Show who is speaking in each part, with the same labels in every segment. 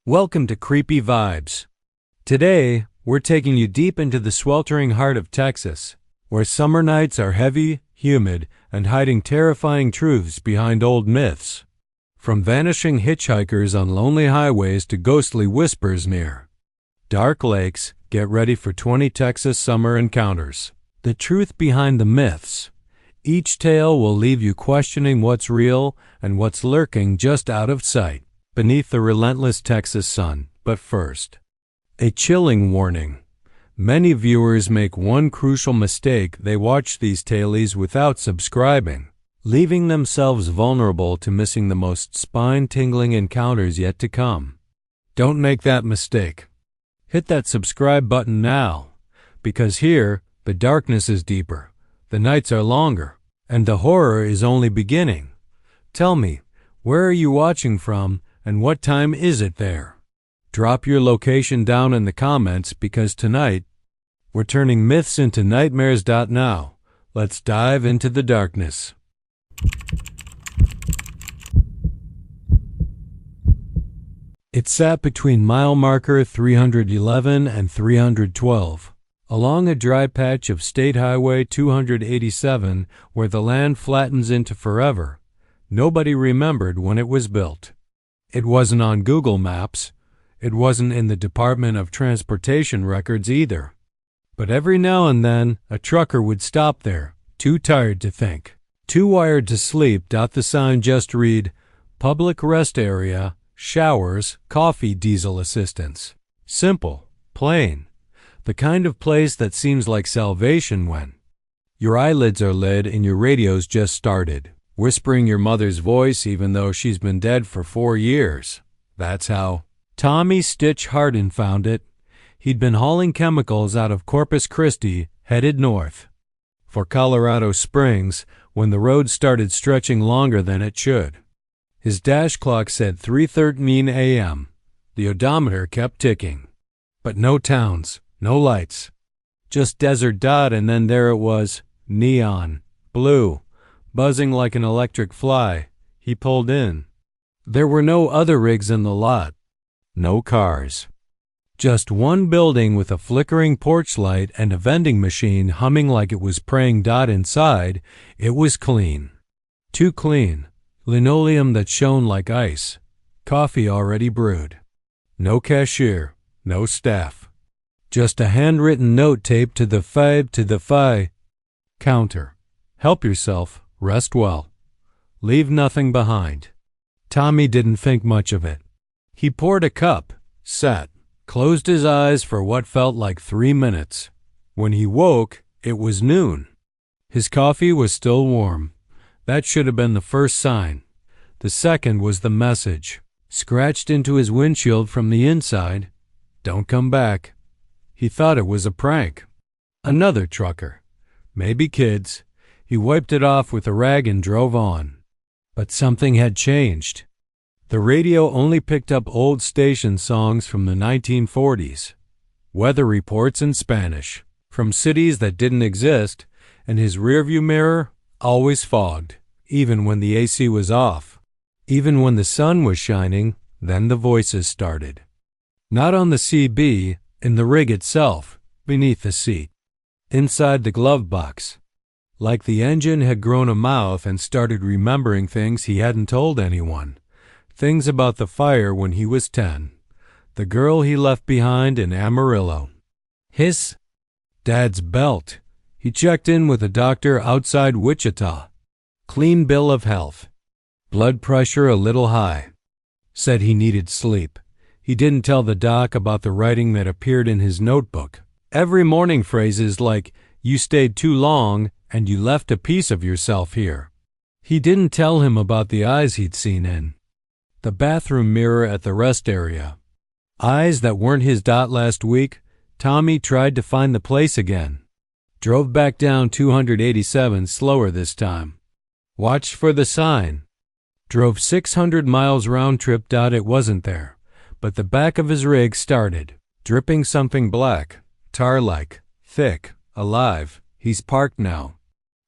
Speaker 1: Welcome to Creepy Vibes. Today, we're taking you deep into the sweltering heart of Texas, where summer nights are heavy, humid, and hiding terrifying truths behind old myths. From vanishing hitchhikers on lonely highways to ghostly whispers near dark lakes, get ready for 20 Texas summer encounters. The truth behind the myths. Each tale will leave you questioning what's real and what's lurking just out of sight beneath the relentless Texas sun. But first, a chilling warning. Many viewers make one crucial mistake: they watch these tales without subscribing, leaving themselves vulnerable to missing the most spine-tingling encounters yet to come. Don't make that mistake. Hit that subscribe button now, because here, the darkness is deeper, the nights are longer, and the horror is only beginning. Tell me, where are you watching from, and what time is it there? Drop your location down in the comments, because tonight, we're turning myths into nightmares. Now, let's dive into the darkness. It sat between mile marker 311 and 312, along a dry patch of State Highway 287 where the land flattens into forever. Nobody remembered when it was built. It wasn't on Google Maps. It wasn't in the Department of Transportation records either. But every now and then, a trucker would stop there, too tired to think, too wired to sleep. The sign just read, "Public Rest Area, Showers, Coffee, Diesel Assistance." Simple, plain. The kind of place that seems like salvation when your eyelids are lit and your radio's just started, whispering your mother's voice even though she's been dead for 4 years. That's how Tommy Stitch Hardin found it. He'd been hauling chemicals out of Corpus Christi, headed north for Colorado Springs when the road started stretching longer than it should. His dash clock said 3:13 a.m. The odometer kept ticking. But no towns, no lights, just desert. And then there it was, neon, blue, buzzing like an electric fly. He pulled in. There were no other rigs in the lot. No cars. Just one building with a flickering porch light and a vending machine humming like it was praying. Inside, it was clean. Too clean. Linoleum that shone like ice. Coffee already brewed. No cashier. No staff. Just a handwritten note taped to the Defy counter. Help yourself. Rest well. Leave nothing behind. Tommy didn't think much of it. He poured a cup, sat, closed his eyes for what felt like 3 minutes. When he woke, it was noon. His coffee was still warm. That should have been the first sign. The second was the message, scratched into his windshield from the inside. Don't come back. He thought it was a prank. Another trucker. Maybe kids. He wiped it off with a rag and drove on. But something had changed. The radio only picked up old station songs from the 1940s, weather reports in Spanish, from cities that didn't exist, and his rearview mirror always fogged, even when the AC was off. Even when the sun was shining, then the voices started. Not on the CB, in the rig itself, beneath the seat, inside the glove box. Like the engine had grown a mouth and started remembering things he hadn't told anyone. Things about the fire when he was 10. The girl he left behind in Amarillo. His dad's belt. He checked in with a doctor outside Wichita. Clean bill of health. Blood pressure a little high. Said he needed sleep. He didn't tell the doc about the writing that appeared in his notebook. Every morning phrases like, "You stayed too long," and "You left a piece of yourself here." He didn't tell him about the eyes he'd seen in the bathroom mirror at the rest area. Eyes that weren't his. Last week, Tommy tried to find the place again. Drove back down 287 slower this time. Watched for the sign. Drove 600 miles round trip. It wasn't there, but the back of his rig started dripping something black, tar-like, thick, alive. He's parked now,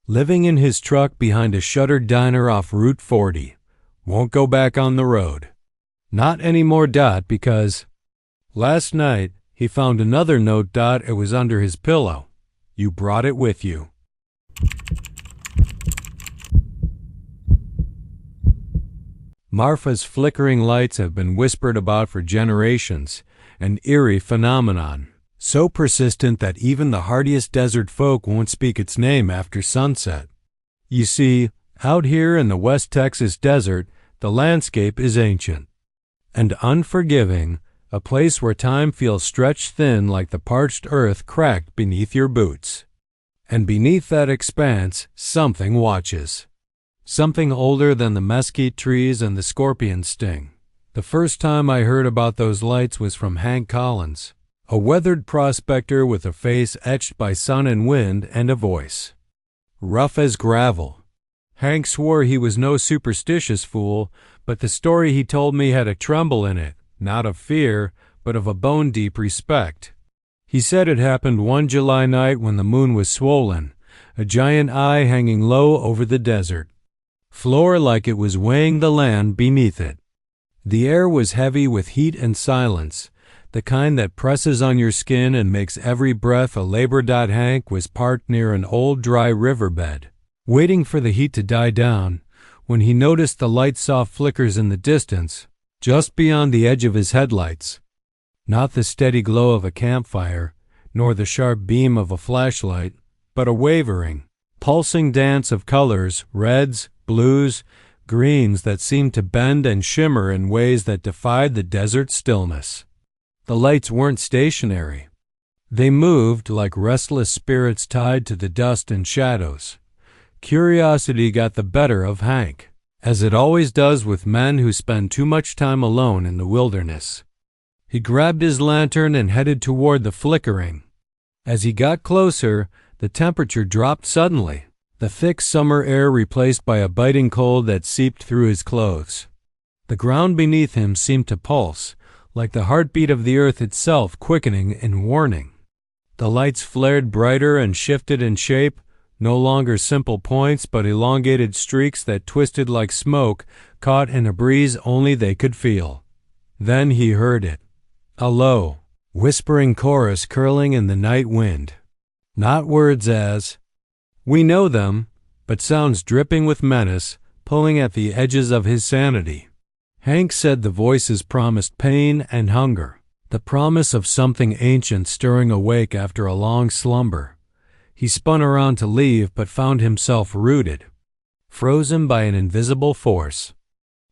Speaker 1: living in his truck behind a shuttered diner off Route 40. Won't go back on the road. Not anymore, Dot, because last night he found another note, Dot. It was under his pillow. You brought it with you. Marfa's flickering lights have been whispered about for generations, an eerie phenomenon, so persistent that even the hardiest desert folk won't speak its name after sunset. You see, out here in the West Texas desert, the landscape is ancient and unforgiving, a place where time feels stretched thin like the parched earth cracked beneath your boots. And beneath that expanse, something watches. Something older than the mesquite trees and the scorpion sting. The first time I heard about those lights was from Hank Collins, a weathered prospector with a face etched by sun and wind and a voice rough as gravel. Hank swore he was no superstitious fool, but the story he told me had a tremble in it, not of fear, but of a bone-deep respect. He said it happened one July night when the moon was swollen, a giant eye hanging low over the desert floor like it was weighing the land beneath it. The air was heavy with heat and silence, the kind that presses on your skin and makes every breath a labor. Hank was parked near an old dry riverbed, waiting for the heat to die down, when he noticed the light soft flickers in the distance, just beyond the edge of his headlights. Not the steady glow of a campfire, nor the sharp beam of a flashlight, but a wavering, pulsing dance of colors, reds, blues, greens that seemed to bend and shimmer in ways that defied the desert stillness. The lights weren't stationary. They moved like restless spirits tied to the dust and shadows. Curiosity got the better of Hank, as it always does with men who spend too much time alone in the wilderness. He grabbed his lantern and headed toward the flickering. As he got closer, the temperature dropped suddenly, the thick summer air replaced by a biting cold that seeped through his clothes. The ground beneath him seemed to pulse, like the heartbeat of the earth itself quickening in warning. The lights flared brighter and shifted in shape, no longer simple points but elongated streaks that twisted like smoke caught in a breeze only they could feel. Then he heard it, a low, whispering chorus curling in the night wind. Not words as, "We know them," but sounds dripping with menace, pulling at the edges of his sanity. Hank said the voices promised pain and hunger, the promise of something ancient stirring awake after a long slumber. He spun around to leave but found himself rooted, frozen by an invisible force.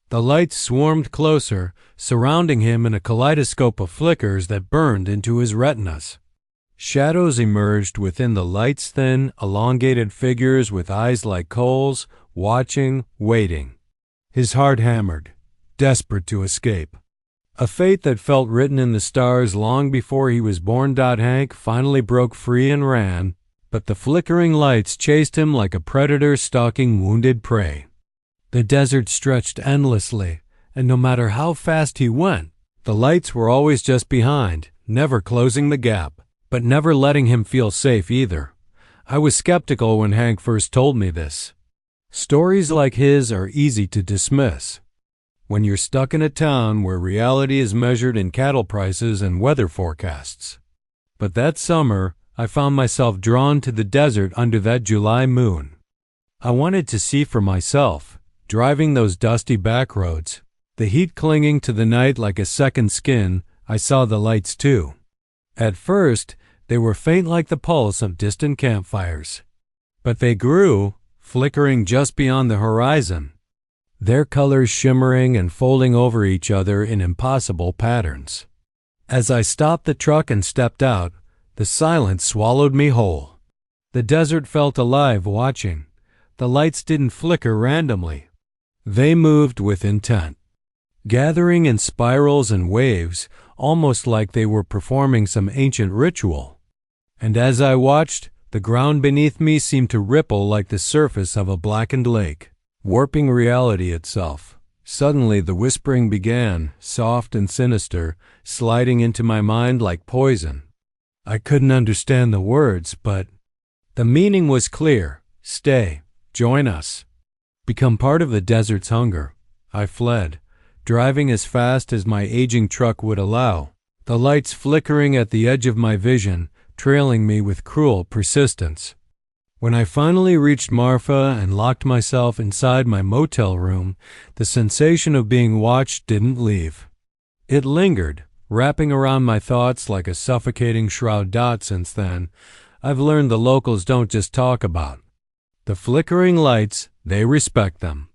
Speaker 1: The lights swarmed closer, surrounding him in a kaleidoscope of flickers that burned into his retinas. Shadows emerged within the lights, thin, elongated figures with eyes like coals, watching, waiting. His heart hammered, desperate to escape. A fate that felt written in the stars long before he was born. Hank finally broke free and ran, but the flickering lights chased him like a predator stalking wounded prey. The desert stretched endlessly, and no matter how fast he went, the lights were always just behind, never closing the gap, but never letting him feel safe either. I was skeptical when Hank first told me this. Stories like his are easy to dismiss when you're stuck in a town where reality is measured in cattle prices and weather forecasts. But that summer, I found myself drawn to the desert under that July moon. I wanted to see for myself, driving those dusty backroads, the heat clinging to the night like a second skin. I saw the lights too. At first, they were faint like the pulse of distant campfires. But they grew, flickering just beyond the horizon, their colors shimmering and folding over each other in impossible patterns. As I stopped the truck and stepped out, the silence swallowed me whole. The desert felt alive watching. The lights didn't flicker randomly. They moved with intent, gathering in spirals and waves, almost like they were performing some ancient ritual. And as I watched, the ground beneath me seemed to ripple like the surface of a blackened lake, warping reality itself. Suddenly the whispering began, soft and sinister, sliding into my mind like poison. I couldn't understand the words, but the meaning was clear. Stay, join us, become part of the desert's hunger. I fled, driving as fast as my aging truck would allow, the lights flickering at the edge of my vision, trailing me with cruel persistence. When I finally reached Marfa and locked myself inside my motel room, the sensation of being watched didn't leave. It lingered, wrapping around my thoughts like a suffocating shroud. Since then, I've learned the locals don't just talk about the flickering lights, they respect them.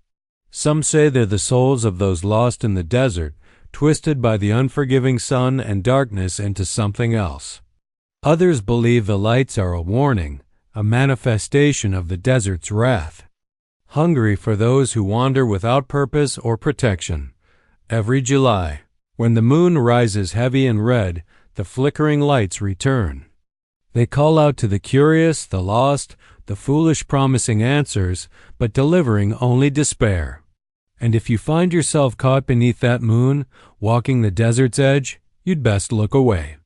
Speaker 1: Some say they're the souls of those lost in the desert, twisted by the unforgiving sun and darkness into something else. Others believe the lights are a warning, a manifestation of the desert's wrath, hungry for those who wander without purpose or protection. Every July, when the moon rises heavy and red, the flickering lights return. They call out to the curious, the lost, the foolish, promising answers, but delivering only despair. And if you find yourself caught beneath that moon, walking the desert's edge, you'd best look away.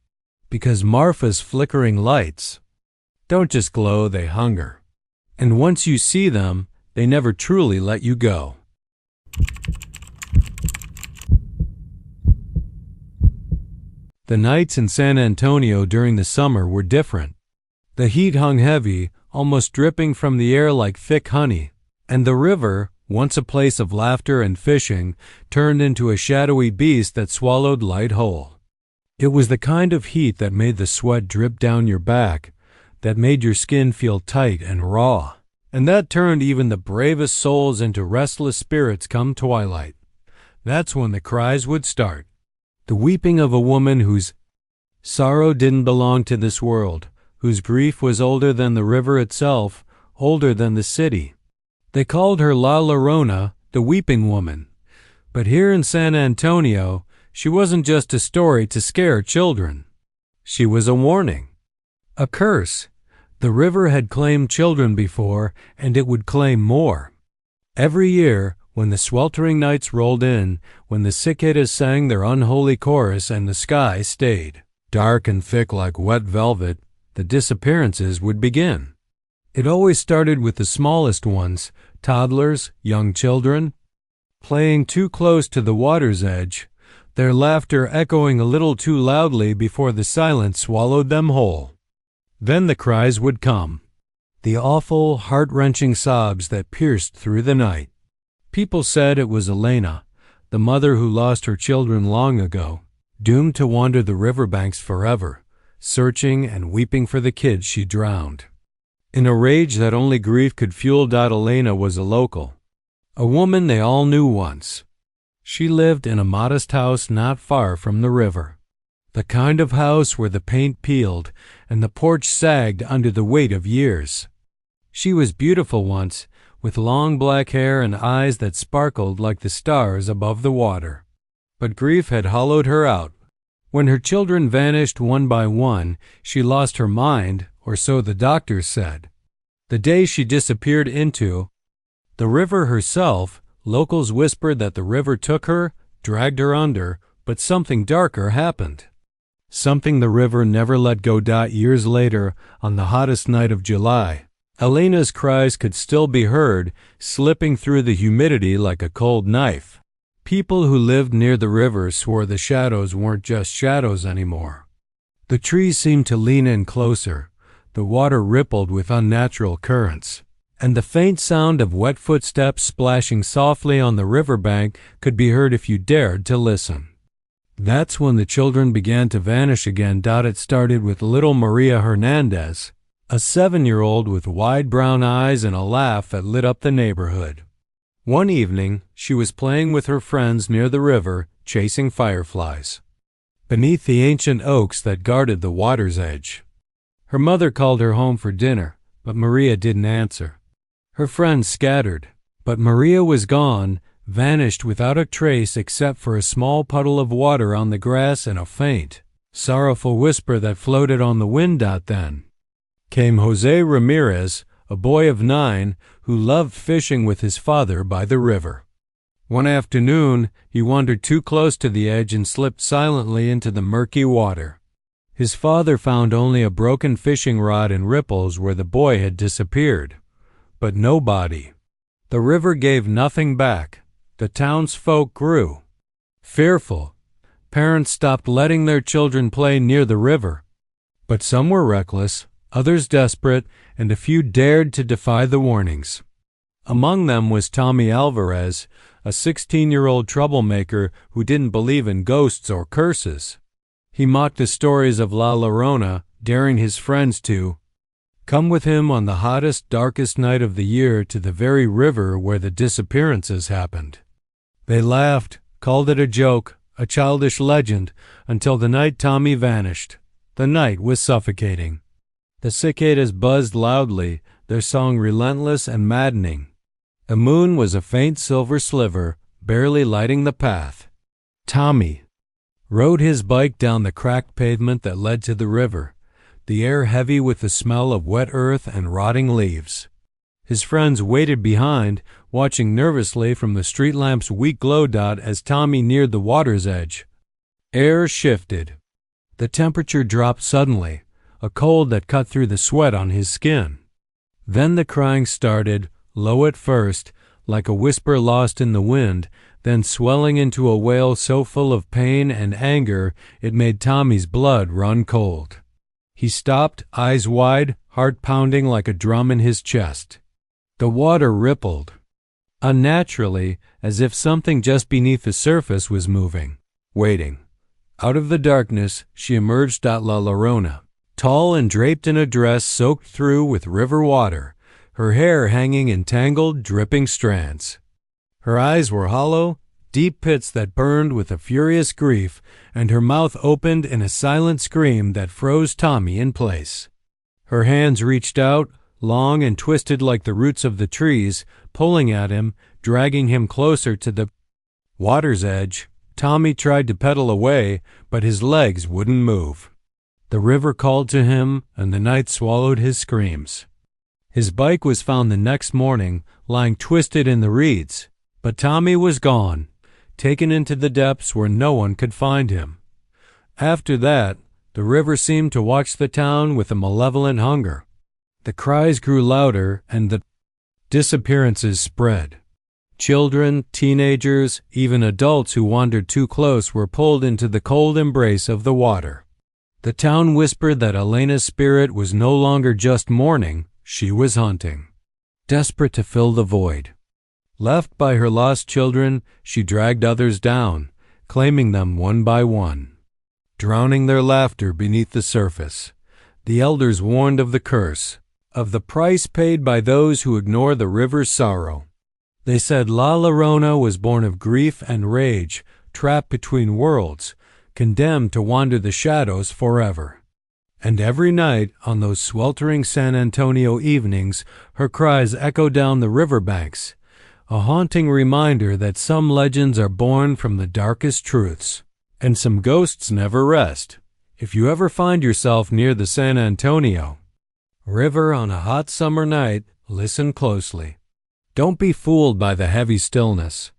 Speaker 1: Because Marfa's flickering lights don't just glow, they hunger. And once you see them, they never truly let you go. The nights in San Antonio during the summer were different. The heat hung heavy, almost dripping from the air like thick honey, and the river, once a place of laughter and fishing, turned into a shadowy beast that swallowed light whole. It was the kind of heat that made the sweat drip down your back, that made your skin feel tight and raw, and that turned even the bravest souls into restless spirits come twilight. That's when the cries would start. The weeping of a woman whose sorrow didn't belong to this world, whose grief was older than the river itself, older than the city. They called her La Llorona, the weeping woman. But here in San Antonio, she wasn't just a story to scare children. She was a warning. A curse. The river had claimed children before, and it would claim more. Every year, when the sweltering nights rolled in, when the cicadas sang their unholy chorus and the sky stayed dark and thick like wet velvet, the disappearances would begin. It always started with the smallest ones, toddlers, young children, playing too close to the water's edge, their laughter echoing a little too loudly before the silence swallowed them whole. Then the cries would come, the awful, heart-wrenching sobs that pierced through the night. People said it was Elena, the mother who lost her children long ago, doomed to wander the riverbanks forever, searching and weeping for the kids she drowned. In a rage that only grief could fuel, Elena was a local, a woman they all knew once. She lived in a modest house not far from the river. The kind of house where the paint peeled and the porch sagged under the weight of years. She was beautiful once, with long black hair and eyes that sparkled like the stars above the water. But grief had hollowed her out. When her children vanished one by one, she lost her mind, or so the doctors said. The day she disappeared into the river herself, locals whispered that the river took her, dragged her under, but something darker happened. Something the river never let go. Years later, on the hottest night of July, Elena's cries could still be heard, slipping through the humidity like a cold knife. People who lived near the river swore the shadows weren't just shadows anymore. The trees seemed to lean in closer, the water rippled with unnatural currents, and the faint sound of wet footsteps splashing softly on the riverbank could be heard if you dared to listen. That's when the children began to vanish again. It started with little Maria Hernandez, a 7-year-old with wide brown eyes and a laugh that lit up the neighborhood. One evening, she was playing with her friends near the river, chasing fireflies, beneath the ancient oaks that guarded the water's edge. Her mother called her home for dinner, but Maria didn't answer. Her friends scattered, but Maria was gone, vanished without a trace except for a small puddle of water on the grass and a faint, sorrowful whisper that floated on the wind. Then came Jose Ramirez, a boy of 9 who loved fishing with his father by the river. One afternoon, he wandered too close to the edge and slipped silently into the murky water. His father found only a broken fishing rod and ripples where the boy had disappeared, but no body. The river gave nothing back. The townsfolk grew. Fearful, parents stopped letting their children play near the river. But some were reckless, others desperate, and a few dared to defy the warnings. Among them was Tommy Alvarez, a 16-year-old troublemaker who didn't believe in ghosts or curses. He mocked the stories of La Llorona, daring his friends to come with him on the hottest, darkest night of the year to the very river where the disappearances happened. They laughed, called it a joke, a childish legend, until the night Tommy vanished. The night was suffocating. The cicadas buzzed loudly, their song relentless and maddening. The moon was a faint silver sliver, barely lighting the path. Tommy rode his bike down the cracked pavement that led to the river, the air heavy with the smell of wet earth and rotting leaves. His friends waited behind, watching nervously from the street lamp's weak glow dot as Tommy neared the water's edge. Air shifted. The temperature dropped suddenly, a cold that cut through the sweat on his skin. Then the crying started, low at first, like a whisper lost in the wind, then swelling into a wail so full of pain and anger it made Tommy's blood run cold. He stopped, eyes wide, heart pounding like a drum in his chest. The water rippled, unnaturally, as if something just beneath the surface was moving, waiting. Out of the darkness, she emerged at La Llorona, tall and draped in a dress soaked through with river water, her hair hanging in tangled, dripping strands. Her eyes were hollow, deep pits that burned with a furious grief, and her mouth opened in a silent scream that froze Tommy in place. Her hands reached out, long and twisted like the roots of the trees, pulling at him, dragging him closer to the water's edge. Tommy tried to pedal away, but his legs wouldn't move. The river called to him, and the night swallowed his screams. His bike was found the next morning, lying twisted in the reeds, but Tommy was gone, taken into the depths where no one could find him. After that, the river seemed to watch the town with a malevolent hunger. The cries grew louder, and the disappearances spread. Children, teenagers, even adults who wandered too close were pulled into the cold embrace of the water. The town whispered that Elena's spirit was no longer just mourning, she was hunting. Desperate to fill the void. Left by her lost children, she dragged others down, claiming them one by one, drowning their laughter beneath the surface. The elders warned of the curse, of the price paid by those who ignore the river's sorrow. They said La Llorona was born of grief and rage, trapped between worlds, condemned to wander the shadows forever. And every night, on those sweltering San Antonio evenings, her cries echoed down the riverbanks, a haunting reminder that some legends are born from the darkest truths, and some ghosts never rest. If you ever find yourself near the San Antonio River on a hot summer night, listen closely. Don't be fooled by the heavy stillness.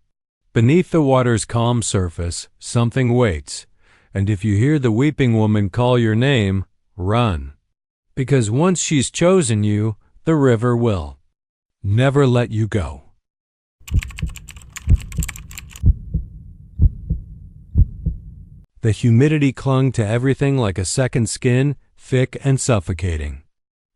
Speaker 1: Beneath the water's calm surface, something waits, and if you hear the weeping woman call your name, run. Because once she's chosen you, the river will never let you go. The humidity clung to everything like a second skin, thick and suffocating.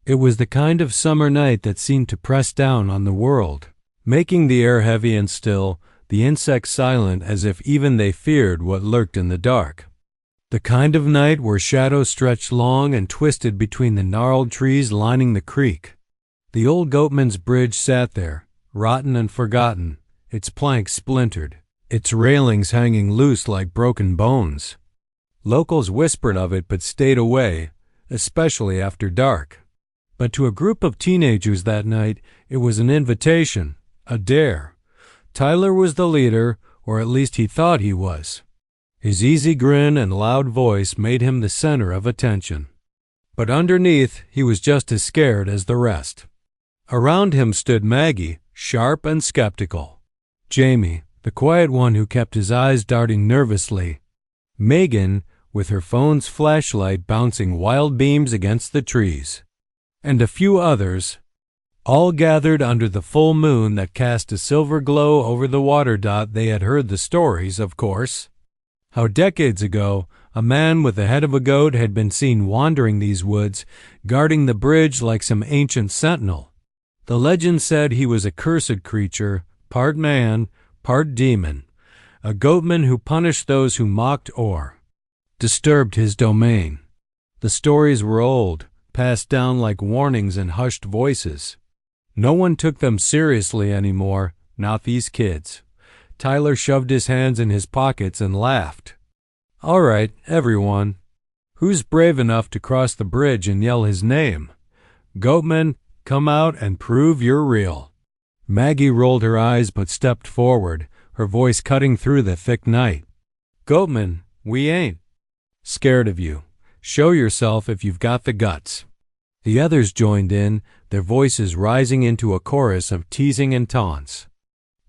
Speaker 1: It was the kind of summer night that seemed to press down on the world, making the air heavy and still, the insects silent as if even they feared what lurked in the dark. The kind of night where shadows stretched long and twisted between the gnarled trees lining the creek. The old Goatman's Bridge sat there, rotten and forgotten, its planks splintered, its railings hanging loose like broken bones. Locals whispered of it but stayed away, especially after dark. But to a group of teenagers that night, it was an invitation, a dare. Tyler was the leader, or at least he thought he was. His easy grin and loud voice made him the center of attention. But underneath, he was just as scared as the rest. Around him stood Maggie, sharp and skeptical. Jamie, the quiet one who kept his eyes darting nervously. Megan, with her phone's flashlight bouncing wild beams against the trees. And a few others, all gathered under the full moon that cast a silver glow over the water dot. They had heard the stories, of course. How decades ago, a man with the head of a goat had been seen wandering these woods, guarding the bridge like some ancient sentinel. The legend said he was a cursed creature, part man, part demon, a goatman who punished those who mocked or disturbed his domain. The stories were old, passed down like warnings in hushed voices. No one took them seriously anymore, not these kids. Tyler shoved his hands in his pockets and laughed. "All right, everyone. Who's brave enough to cross the bridge and yell his name? Goatman, come out and prove you're real." Maggie rolled her eyes but stepped forward, her voice cutting through the thick night. "Goatman, we ain't scared of you. Show yourself if you've got the guts." The others joined in, their voices rising into a chorus of teasing and taunts.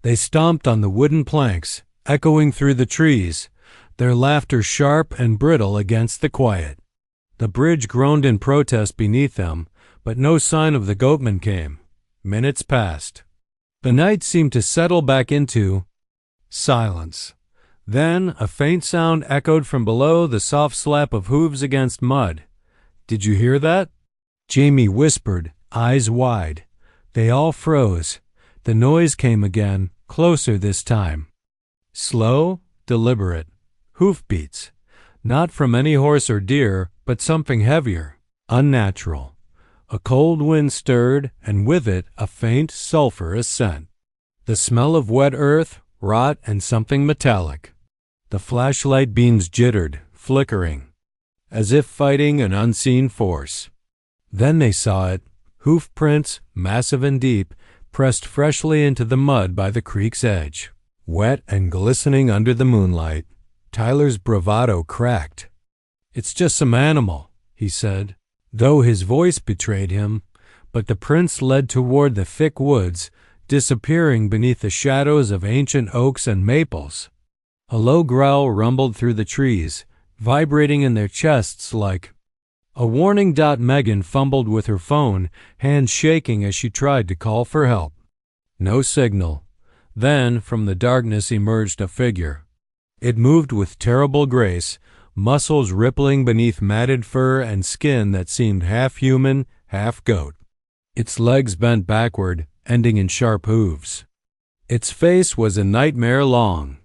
Speaker 1: They stomped on the wooden planks, echoing through the trees, their laughter sharp and brittle against the quiet. The bridge groaned in protest beneath them, but no sign of the goatman came. Minutes passed. The night seemed to settle back into silence. Then a faint sound echoed from below, the soft slap of hooves against mud. "Did you hear that?" Jamie whispered, eyes wide. They all froze. The noise came again, closer this time. Slow, deliberate. Hoofbeats. Not from any horse or deer, but something heavier, unnatural. A cold wind stirred, and with it a faint, sulphurous scent. The smell of wet earth, rot, and something metallic. The flashlight beams jittered, flickering, as if fighting an unseen force. Then they saw it, hoof prints, massive and deep, pressed freshly into the mud by the creek's edge. Wet and glistening under the moonlight, Tyler's bravado cracked. "It's just some animal," he said, though his voice betrayed him, but the prints led toward the thick woods, disappearing beneath the shadows of ancient oaks and maples. A low growl rumbled through the trees, vibrating in their chests like a warning. Megan fumbled with her phone, hands shaking as she tried to call for help. No signal. Then, from the darkness emerged a figure. It moved with terrible grace, muscles rippling beneath matted fur and skin that seemed half human, half goat. Its legs bent backward, ending in sharp hooves. Its face was a nightmare long.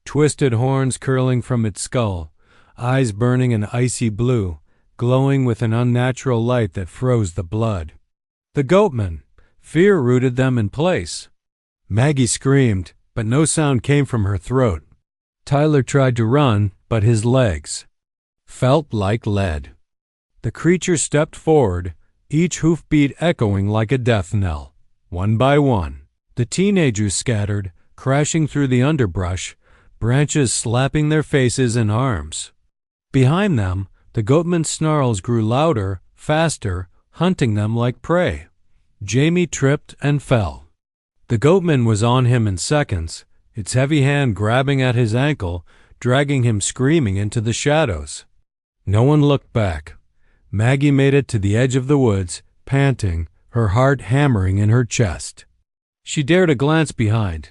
Speaker 1: Twisted horns curling from its skull, eyes burning an icy blue, glowing with an unnatural light that froze the blood. The goatman! Fear rooted them in place. Maggie screamed, but no sound came from her throat. Tyler tried to run, but his legs felt like lead. The creature stepped forward, each hoofbeat echoing like a death knell. One by one, the teenagers scattered, crashing through the underbrush, branches slapping their faces and arms. Behind them, the goatman's snarls grew louder, faster, hunting them like prey. Jamie tripped and fell. The goatman was on him in seconds, its heavy hand grabbing at his ankle, dragging him screaming into the shadows. No one looked back. Maggie made it to the edge of the woods, panting, her heart hammering in her chest. She dared a glance behind.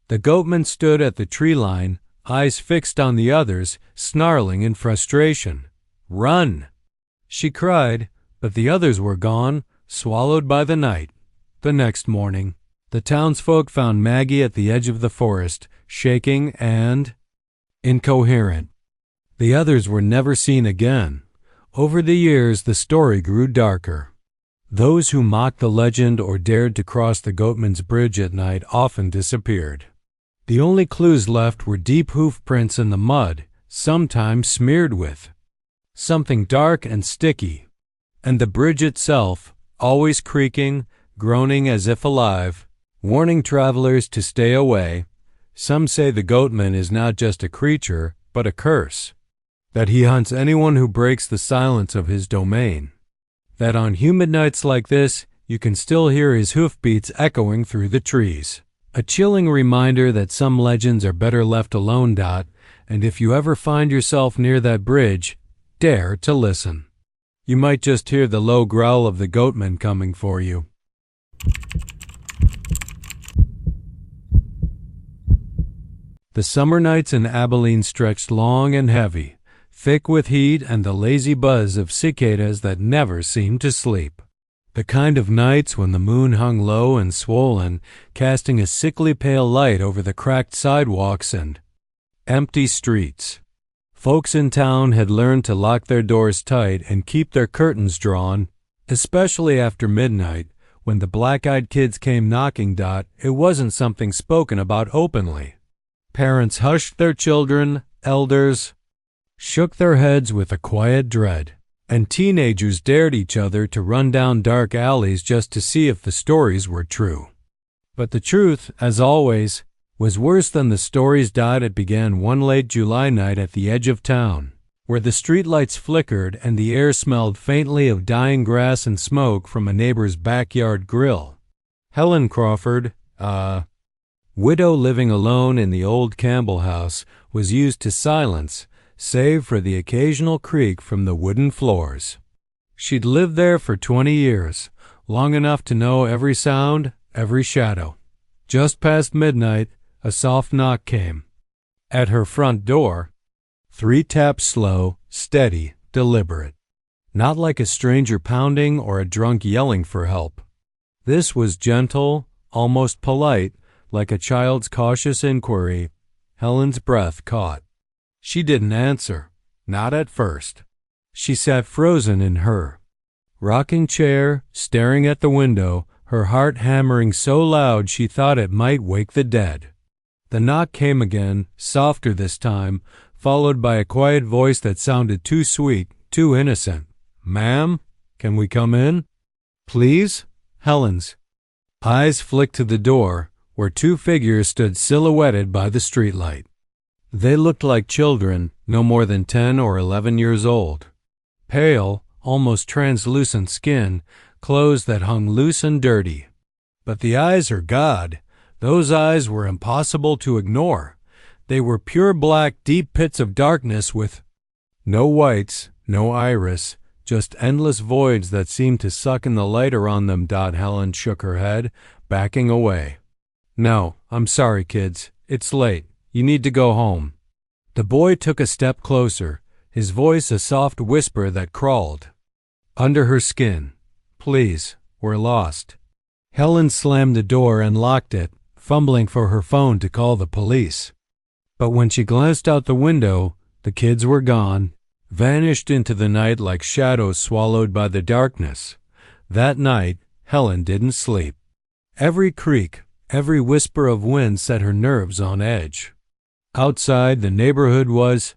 Speaker 1: The goatman stood at the tree line, eyes fixed on the others, snarling in frustration. "Run!" she cried, but the others were gone, swallowed by the night. The next morning, the townsfolk found Maggie at the edge of the forest, shaking and incoherent. The others were never seen again. Over the years, the story grew darker. Those who mocked the legend or dared to cross the Goatman's Bridge at night often disappeared. The only clues left were deep hoof prints in the mud, sometimes smeared with something dark and sticky, and the bridge itself, always creaking, groaning as if alive, warning travelers to stay away. Some say the Goatman is not just a creature, but a curse, that he hunts anyone who breaks the silence of his domain, that on humid nights like this, you can still hear his hoofbeats echoing through the trees. A chilling reminder that some legends are better left alone. And if you ever find yourself near that bridge, dare to listen. You might just hear the low growl of the Goatman coming for you. The summer nights in Abilene stretched long and heavy, thick with heat and the lazy buzz of cicadas that never seemed to sleep. The kind of nights when the moon hung low and swollen, casting a sickly pale light over the cracked sidewalks and empty streets. Folks in town had learned to lock their doors tight and keep their curtains drawn, especially after midnight, when the black-eyed kids came knocking. It wasn't something spoken about openly. Parents hushed their children, elders shook their heads with a quiet dread, and teenagers dared each other to run down dark alleys just to see if the stories were true. But the truth, as always, was worse than the stories. It began one late July night at the edge of town, where the streetlights flickered and the air smelled faintly of dying grass and smoke from a neighbor's backyard grill. Helen Crawford, widow living alone in the old Campbell house, was used to silence, save for the occasional creak from the wooden floors. She'd lived there for 20 years, long enough to know every sound, every shadow. Just past midnight, a soft knock came. At her front door, 3 taps, slow, steady, deliberate. Not like a stranger pounding or a drunk yelling for help. This was gentle, almost polite, like a child's cautious inquiry. Helen's breath caught. She didn't answer, not at first. She sat frozen in her rocking chair, staring at the window, her heart hammering so loud she thought it might wake the dead. The knock came again, softer this time, followed by a quiet voice that sounded too sweet, too innocent. "Ma'am, can we come in?" "Please?" Helen's eyes flicked to the door, where 2 figures stood silhouetted by the streetlight. They looked like children, no more than 10 or 11 years old. Pale, almost translucent skin, clothes that hung loose and dirty. But the eyes are God. Those eyes were impossible to ignore. They were pure black, deep pits of darkness with no whites, no iris, just endless voids that seemed to suck in the light around them. Helen shook her head, backing away. "No, I'm sorry, kids. It's late. You need to go home." The boy took a step closer, his voice a soft whisper that crawled under her skin. "Please, we're lost." Helen slammed the door and locked it, fumbling for her phone to call the police. But when she glanced out the window, the kids were gone, vanished into the night like shadows swallowed by the darkness. That night, Helen didn't sleep. Every creak, every whisper of wind set her nerves on edge. Outside, the neighborhood was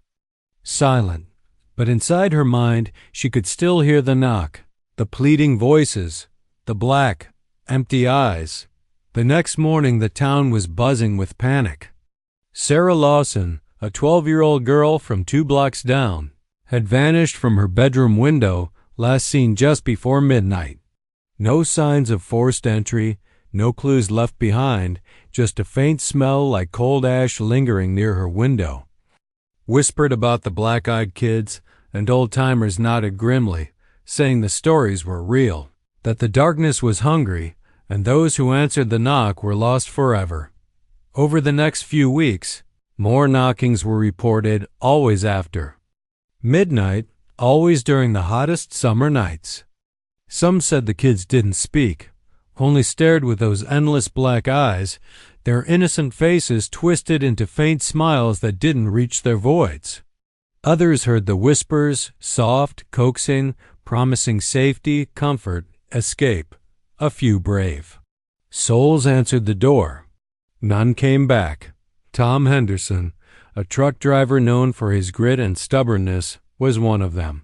Speaker 1: silent, but inside her mind, she could still hear the knock, the pleading voices, the black, empty eyes. The next morning, the town was buzzing with panic. Sarah Lawson, a 12-year-old girl from 2 blocks down, had vanished from her bedroom window, last seen just before midnight. No signs of forced entry, no clues left behind, just a faint smell like cold ash lingering near her window. Whispered about the black-eyed kids, and old-timers nodded grimly, saying the stories were real, that the darkness was hungry, and those who answered the knock were lost forever. Over the next few weeks, more knockings were reported, always after midnight, always during the hottest summer nights. Some said the kids didn't speak, only stared with those endless black eyes, their innocent faces twisted into faint smiles that didn't reach their voids. Others heard the whispers, soft, coaxing, promising safety, comfort, escape. A few brave souls answered the door. None came back. Tom Henderson, a truck driver known for his grit and stubbornness, was one of them.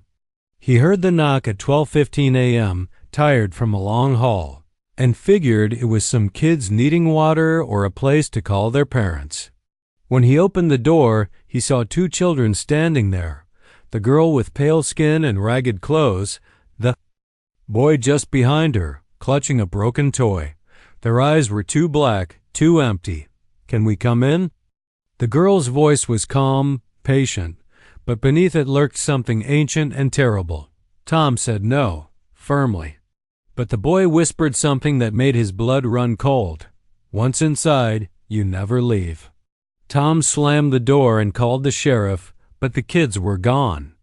Speaker 1: He heard the knock at 12:15 a.m., tired from a long haul, and figured it was some kids needing water or a place to call their parents. When he opened the door, he saw 2 children standing there, the girl with pale skin and ragged clothes, the boy just behind her, clutching a broken toy. Their eyes were too black, too empty. "Can we come in?" The girl's voice was calm, patient, but beneath it lurked something ancient and terrible. Tom said no, firmly. But the boy whispered something that made his blood run cold. "Once inside, you never leave." Tom slammed the door and called the sheriff, but the kids were gone.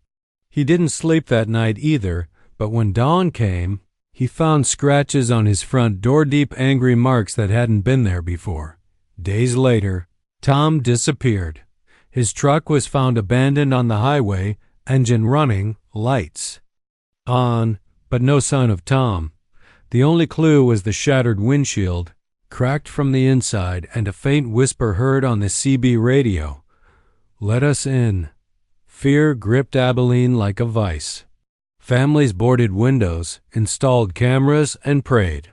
Speaker 1: He didn't sleep that night either, but when dawn came, he found scratches on his front door, deep angry marks that hadn't been there before. Days later, Tom disappeared. His truck was found abandoned on the highway, engine running, lights on, but no sign of Tom. The only clue was the shattered windshield, cracked from the inside, and a faint whisper heard on the CB radio. "Let us in." Fear gripped Abilene like a vice. Families boarded windows, installed cameras, and prayed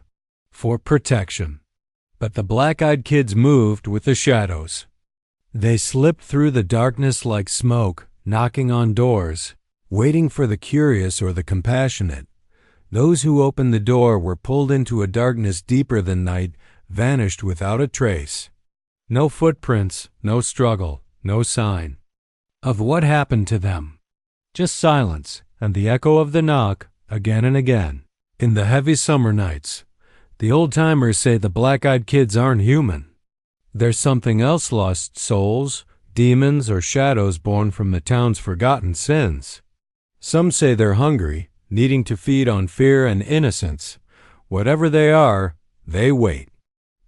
Speaker 1: for protection. But the black-eyed kids moved with the shadows. They slipped through the darkness like smoke, knocking on doors, waiting for the curious or the compassionate. Those who opened the door were pulled into a darkness deeper than night, vanished without a trace. No footprints, no struggle, no sign of what happened to them. Just silence and the echo of the knock again and again. In the heavy summer nights, the old-timers say the black-eyed kids aren't human. They're something else, lost souls, demons, or shadows born from the town's forgotten sins. Some say they're hungry, needing to feed on fear and innocence. Whatever they are, they wait.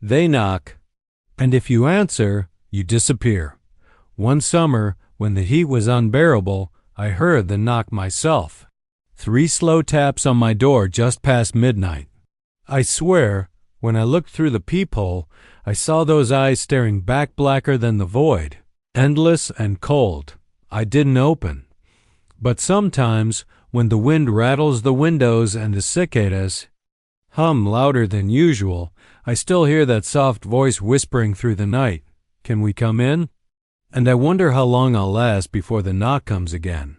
Speaker 1: They knock, and if you answer, you disappear. One summer, when the heat was unbearable, I heard the knock myself. 3 slow taps on my door just past midnight. I swear, when I looked through the peephole, I saw those eyes staring back blacker than the void, endless and cold. I didn't open. But sometimes, when the wind rattles the windows and the cicadas hum louder than usual, I still hear that soft voice whispering through the night, "Can we come in?" And I wonder how long I'll last before the knock comes again.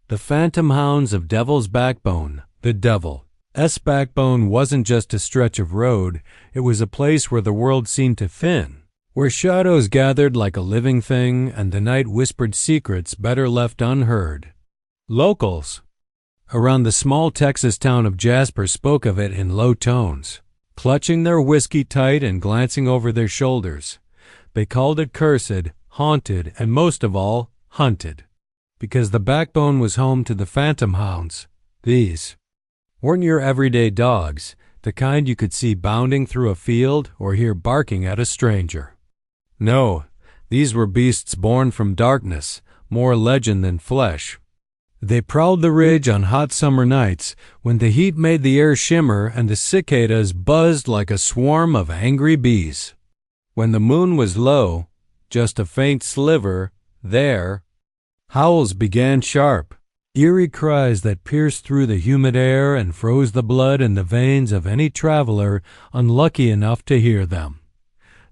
Speaker 1: The Phantom Hounds of Devil's Backbone. The Devil's Backbone wasn't just a stretch of road, it was a place where the world seemed to thin, where shadows gathered like a living thing and the night whispered secrets better left unheard. Locals around the small Texas town of Jasper spoke of it in low tones, clutching their whiskey tight and glancing over their shoulders. They called it cursed, haunted, and most of all, hunted, because the backbone was home to the Phantom Hounds. These weren't your everyday dogs, the kind you could see bounding through a field or hear barking at a stranger. No, these were beasts born from darkness, more legend than flesh. They prowled the ridge on hot summer nights when the heat made the air shimmer and the cicadas buzzed like a swarm of angry bees. When the moon was low, just a faint sliver, their howls began sharp, eerie cries that pierced through the humid air and froze the blood in the veins of any traveler unlucky enough to hear them.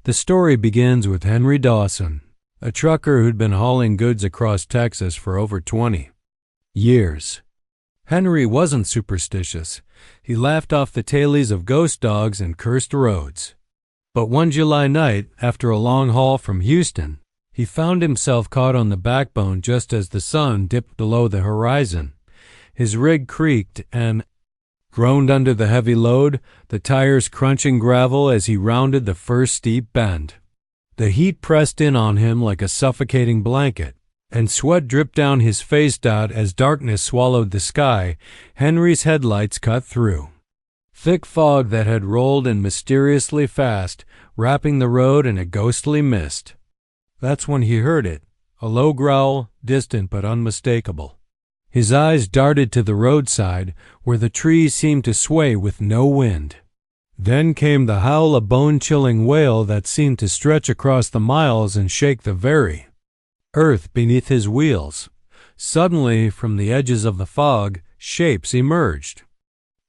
Speaker 1: The story begins with Henry Dawson, a trucker who'd been hauling goods across Texas for over 20 years. Henry wasn't superstitious. He laughed off the tailies of ghost dogs and cursed roads. But one July night, after a long haul from Houston, he found himself caught on the backbone just as the sun dipped below the horizon. His rig creaked and groaned under the heavy load, the tires crunching gravel as he rounded the first steep bend. The heat pressed in on him like a suffocating blanket, and sweat dripped down his face. As darkness swallowed the sky, Henry's headlights cut through thick fog that had rolled in mysteriously fast, wrapping the road in a ghostly mist. That's when he heard it, a low growl, distant but unmistakable. His eyes darted to the roadside, where the trees seemed to sway with no wind. Then came the howl, a bone-chilling wail that seemed to stretch across the miles and shake the very earth beneath his wheels. Suddenly, from the edges of the fog, shapes emerged.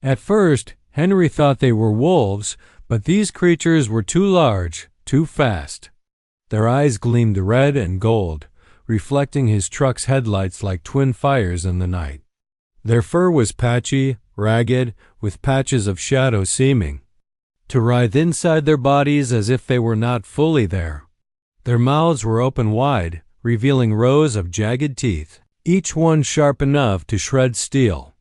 Speaker 1: At first, Henry thought they were wolves, but these creatures were too large, too fast. Their eyes gleamed red and gold, reflecting his truck's headlights like twin fires in the night. Their fur was patchy, ragged, with patches of shadow seeming to writhe inside their bodies as if they were not fully there. Their mouths were open wide, revealing rows of jagged teeth, each one sharp enough to shred steel.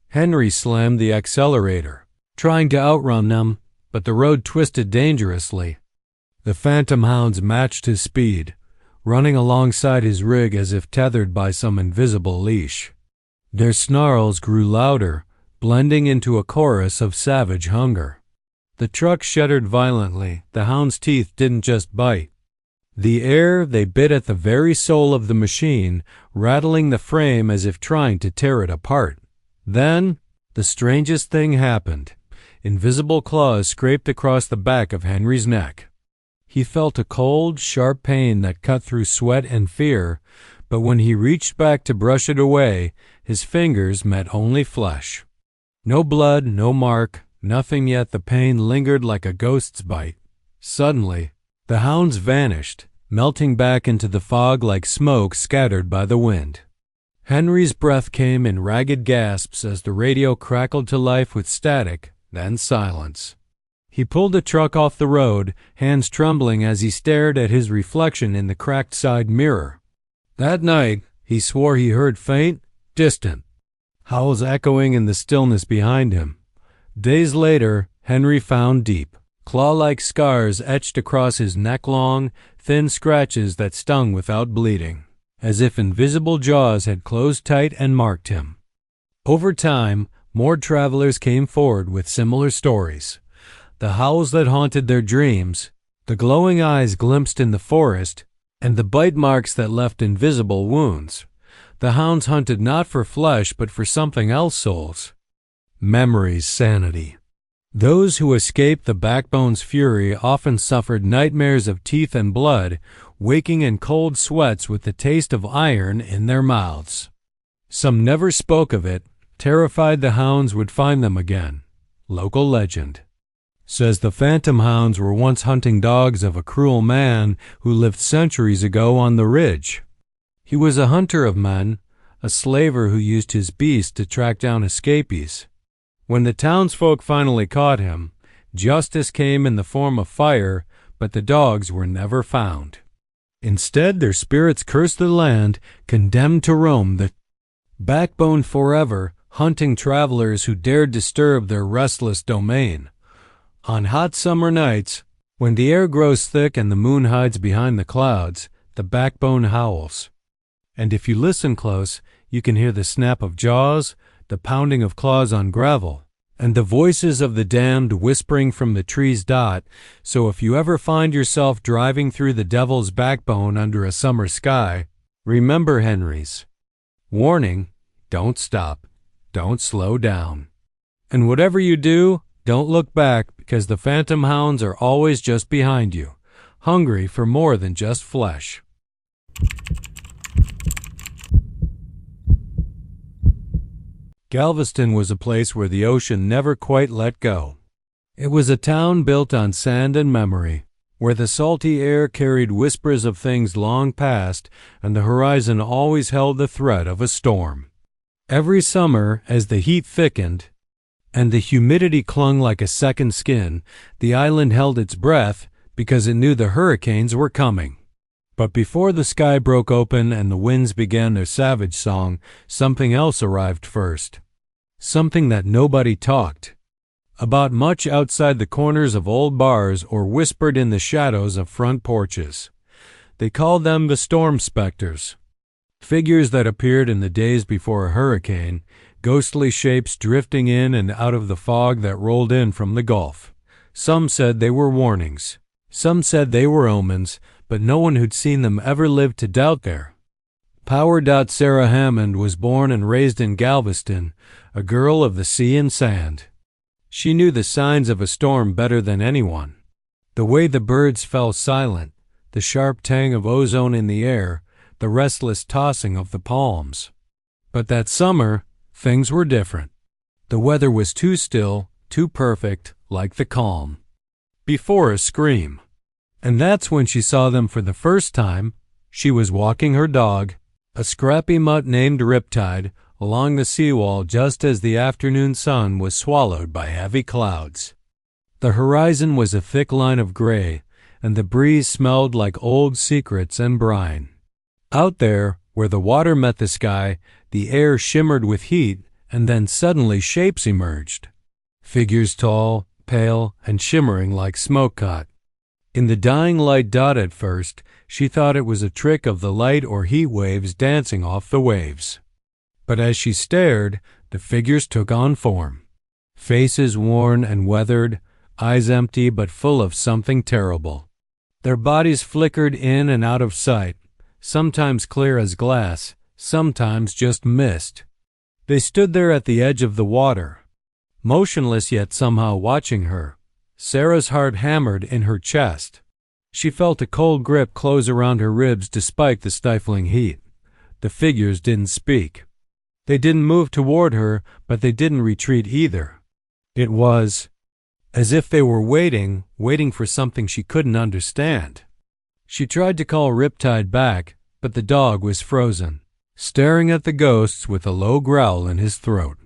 Speaker 1: Henry slammed the accelerator, trying to outrun them, but the road twisted dangerously. The phantom hounds matched his speed, running alongside his rig as if tethered by some invisible leash. Their snarls grew louder, blending into a chorus of savage hunger. The truck shuddered violently. The hound's teeth didn't just bite. The air, they bit at the very soul of the machine, rattling the frame as if trying to tear it apart. Then, the strangest thing happened. Invisible claws scraped across the back of Henry's neck. He felt a cold, sharp pain that cut through sweat and fear, but when he reached back to brush it away, his fingers met only flesh. No blood, no mark, nothing, yet the pain lingered like a ghost's bite. Suddenly, the hounds vanished, melting back into the fog like smoke scattered by the wind. Henry's breath came in ragged gasps as the radio crackled to life with static, then silence. He pulled the truck off the road, hands trembling as he stared at his reflection in the cracked side mirror. That night, he swore he heard faint, distant howls echoing in the stillness behind him. Days later, Henry found deep, claw-like scars etched across his neck-long, thin scratches that stung without bleeding, as if invisible jaws had closed tight and marked him. Over time, more travelers came forward with similar stories. The howls that haunted their dreams, the glowing eyes glimpsed in the forest, and the bite marks that left invisible wounds. The hounds hunted not for flesh but for something else, souls. Memories, sanity. Those who escaped the backbone's fury often suffered nightmares of teeth and blood, waking in cold sweats with the taste of iron in their mouths. Some never spoke of it, terrified the hounds would find them again. Local legend says the phantom hounds were once hunting dogs of a cruel man who lived centuries ago on the ridge. He was a hunter of men, a slaver who used his beast to track down escapees. When the townsfolk finally caught him, justice came in the form of fire, but the dogs were never found. Instead, their spirits cursed the land, condemned to roam the backbone forever, hunting travelers who dared disturb their restless domain. On hot summer nights, when the air grows thick and the moon hides behind the clouds, the backbone howls. And if you listen close, you can hear the snap of jaws, the pounding of claws on gravel, and the voices of the damned whispering from the tree's dot. So if you ever find yourself driving through the devil's backbone under a summer sky, remember Henry's warning: don't stop, don't slow down. And whatever you do, don't look back, because the phantom hounds are always just behind you, hungry for more than just flesh. Galveston was a place where the ocean never quite let go. It was a town built on sand and memory, where the salty air carried whispers of things long past, and the horizon always held the threat of a storm. Every summer, as the heat thickened, and the humidity clung like a second skin, the island held its breath because it knew the hurricanes were coming. But before the sky broke open and the winds began their savage song, something else arrived first. Something that nobody talked about much outside the corners of old bars or whispered in the shadows of front porches. They called them the storm specters. Figures that appeared in the days before a hurricane, ghostly shapes drifting in and out of the fog that rolled in from the Gulf. Some said they were warnings. Some said they were omens, but no one who'd seen them ever lived to doubt their power. Sarah Hammond was born and raised in Galveston, a girl of the sea and sand. She knew the signs of a storm better than anyone. The way the birds fell silent, the sharp tang of ozone in the air, the restless tossing of the palms. But that summer, things were different. The weather was too still, too perfect, like the calm before a scream. And that's when she saw them for the first time. She was walking her dog, a scrappy mutt named Riptide, along the seawall just as the afternoon sun was swallowed by heavy clouds. The horizon was a thick line of gray, and the breeze smelled like old secrets and brine. Out there, where the water met the sky, the air shimmered with heat, and then suddenly shapes emerged. Figures tall, pale and shimmering like smoke caught. In the dying light dot at first, she thought it was a trick of the light or heat waves dancing off the waves. But as she stared, the figures took on form. Faces worn and weathered, eyes empty but full of something terrible. Their bodies flickered in and out of sight, sometimes clear as glass, sometimes just mist. They stood there at the edge of the water, motionless yet somehow watching her. Sarah's heart hammered in her chest. She felt a cold grip close around her ribs despite the stifling heat. The figures didn't speak. They didn't move toward her, but they didn't retreat either. It was as if they were waiting for something she couldn't understand. She tried to call Riptide back, but the dog was frozen, staring at the ghosts with a low growl in his throat.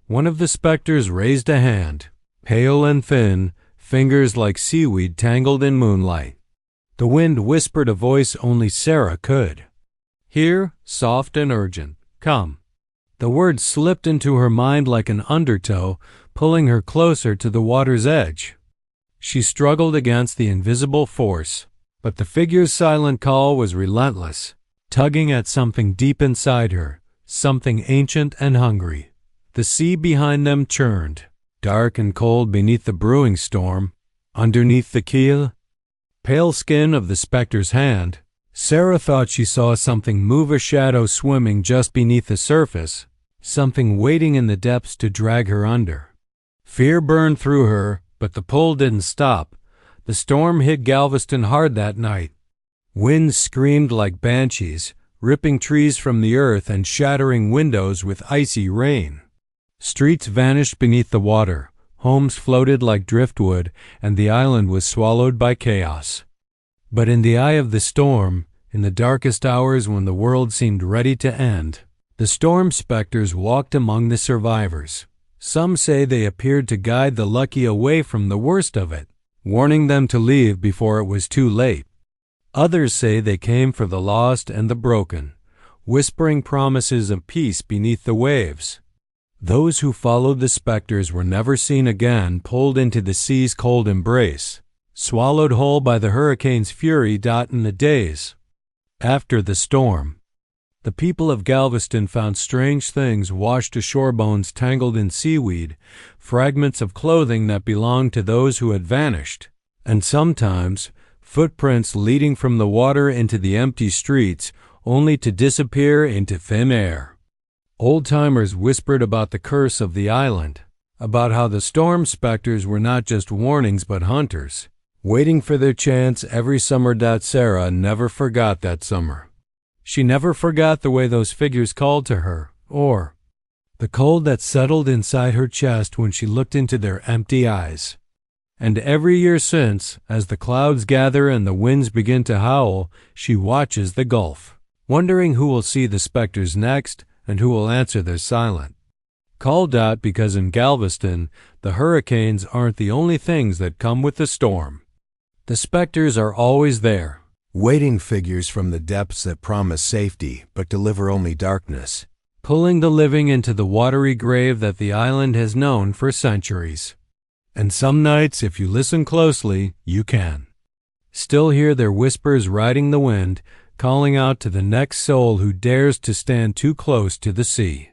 Speaker 1: One of the specters raised a hand, pale and thin, fingers like seaweed tangled in moonlight. The wind whispered a voice only Sarah could hear, soft and urgent. Come. The words slipped into her mind like an undertow, pulling her closer to the water's edge. She struggled against the invisible force, but the figure's silent call was relentless, tugging at something deep inside her, something ancient and hungry. The sea behind them churned, dark and cold beneath the brewing storm. Underneath the keel, pale skin of the specter's hand, Sarah thought she saw something move, a shadow swimming just beneath the surface, something waiting in the depths to drag her under. Fear burned through her, but the pull didn't stop. The storm hit Galveston hard that night. Winds screamed like banshees, ripping trees from the earth and shattering windows with icy rain. Streets vanished beneath the water, homes floated like driftwood, and the island was swallowed by chaos. But in the eye of the storm, in the darkest hours when the world seemed ready to end, the storm specters walked among the survivors. Some say they appeared to guide the lucky away from the worst of it, warning them to leave before it was too late. Others say they came for the lost and the broken, whispering promises of peace beneath the waves. Those who followed the specters were never seen again, pulled into the sea's cold embrace, swallowed whole by the hurricane's fury. In the days after the storm, the people of Galveston found strange things washed ashore, bones tangled in seaweed, fragments of clothing that belonged to those who had vanished, and sometimes footprints leading from the water into the empty streets, only to disappear into thin air. Old-timers whispered about the curse of the island, about how the storm specters were not just warnings but hunters, waiting for their chance every summer. Sarah never forgot that summer. She never forgot the way those figures called to her, or the cold that settled inside her chest when she looked into their empty eyes. And every year since, as the clouds gather and the winds begin to howl, she watches the Gulf, wondering who will see the specters next and who will answer their silent call. Because in Galveston, the hurricanes aren't the only things that come with the storm. The specters are always there,
Speaker 2: waiting figures from the depths that promise safety but deliver only darkness,
Speaker 1: pulling the living into the watery grave that the island has known for centuries. And some nights, if you listen closely, you can still hear their whispers riding the wind, calling out to the next soul who dares to stand too close to the sea.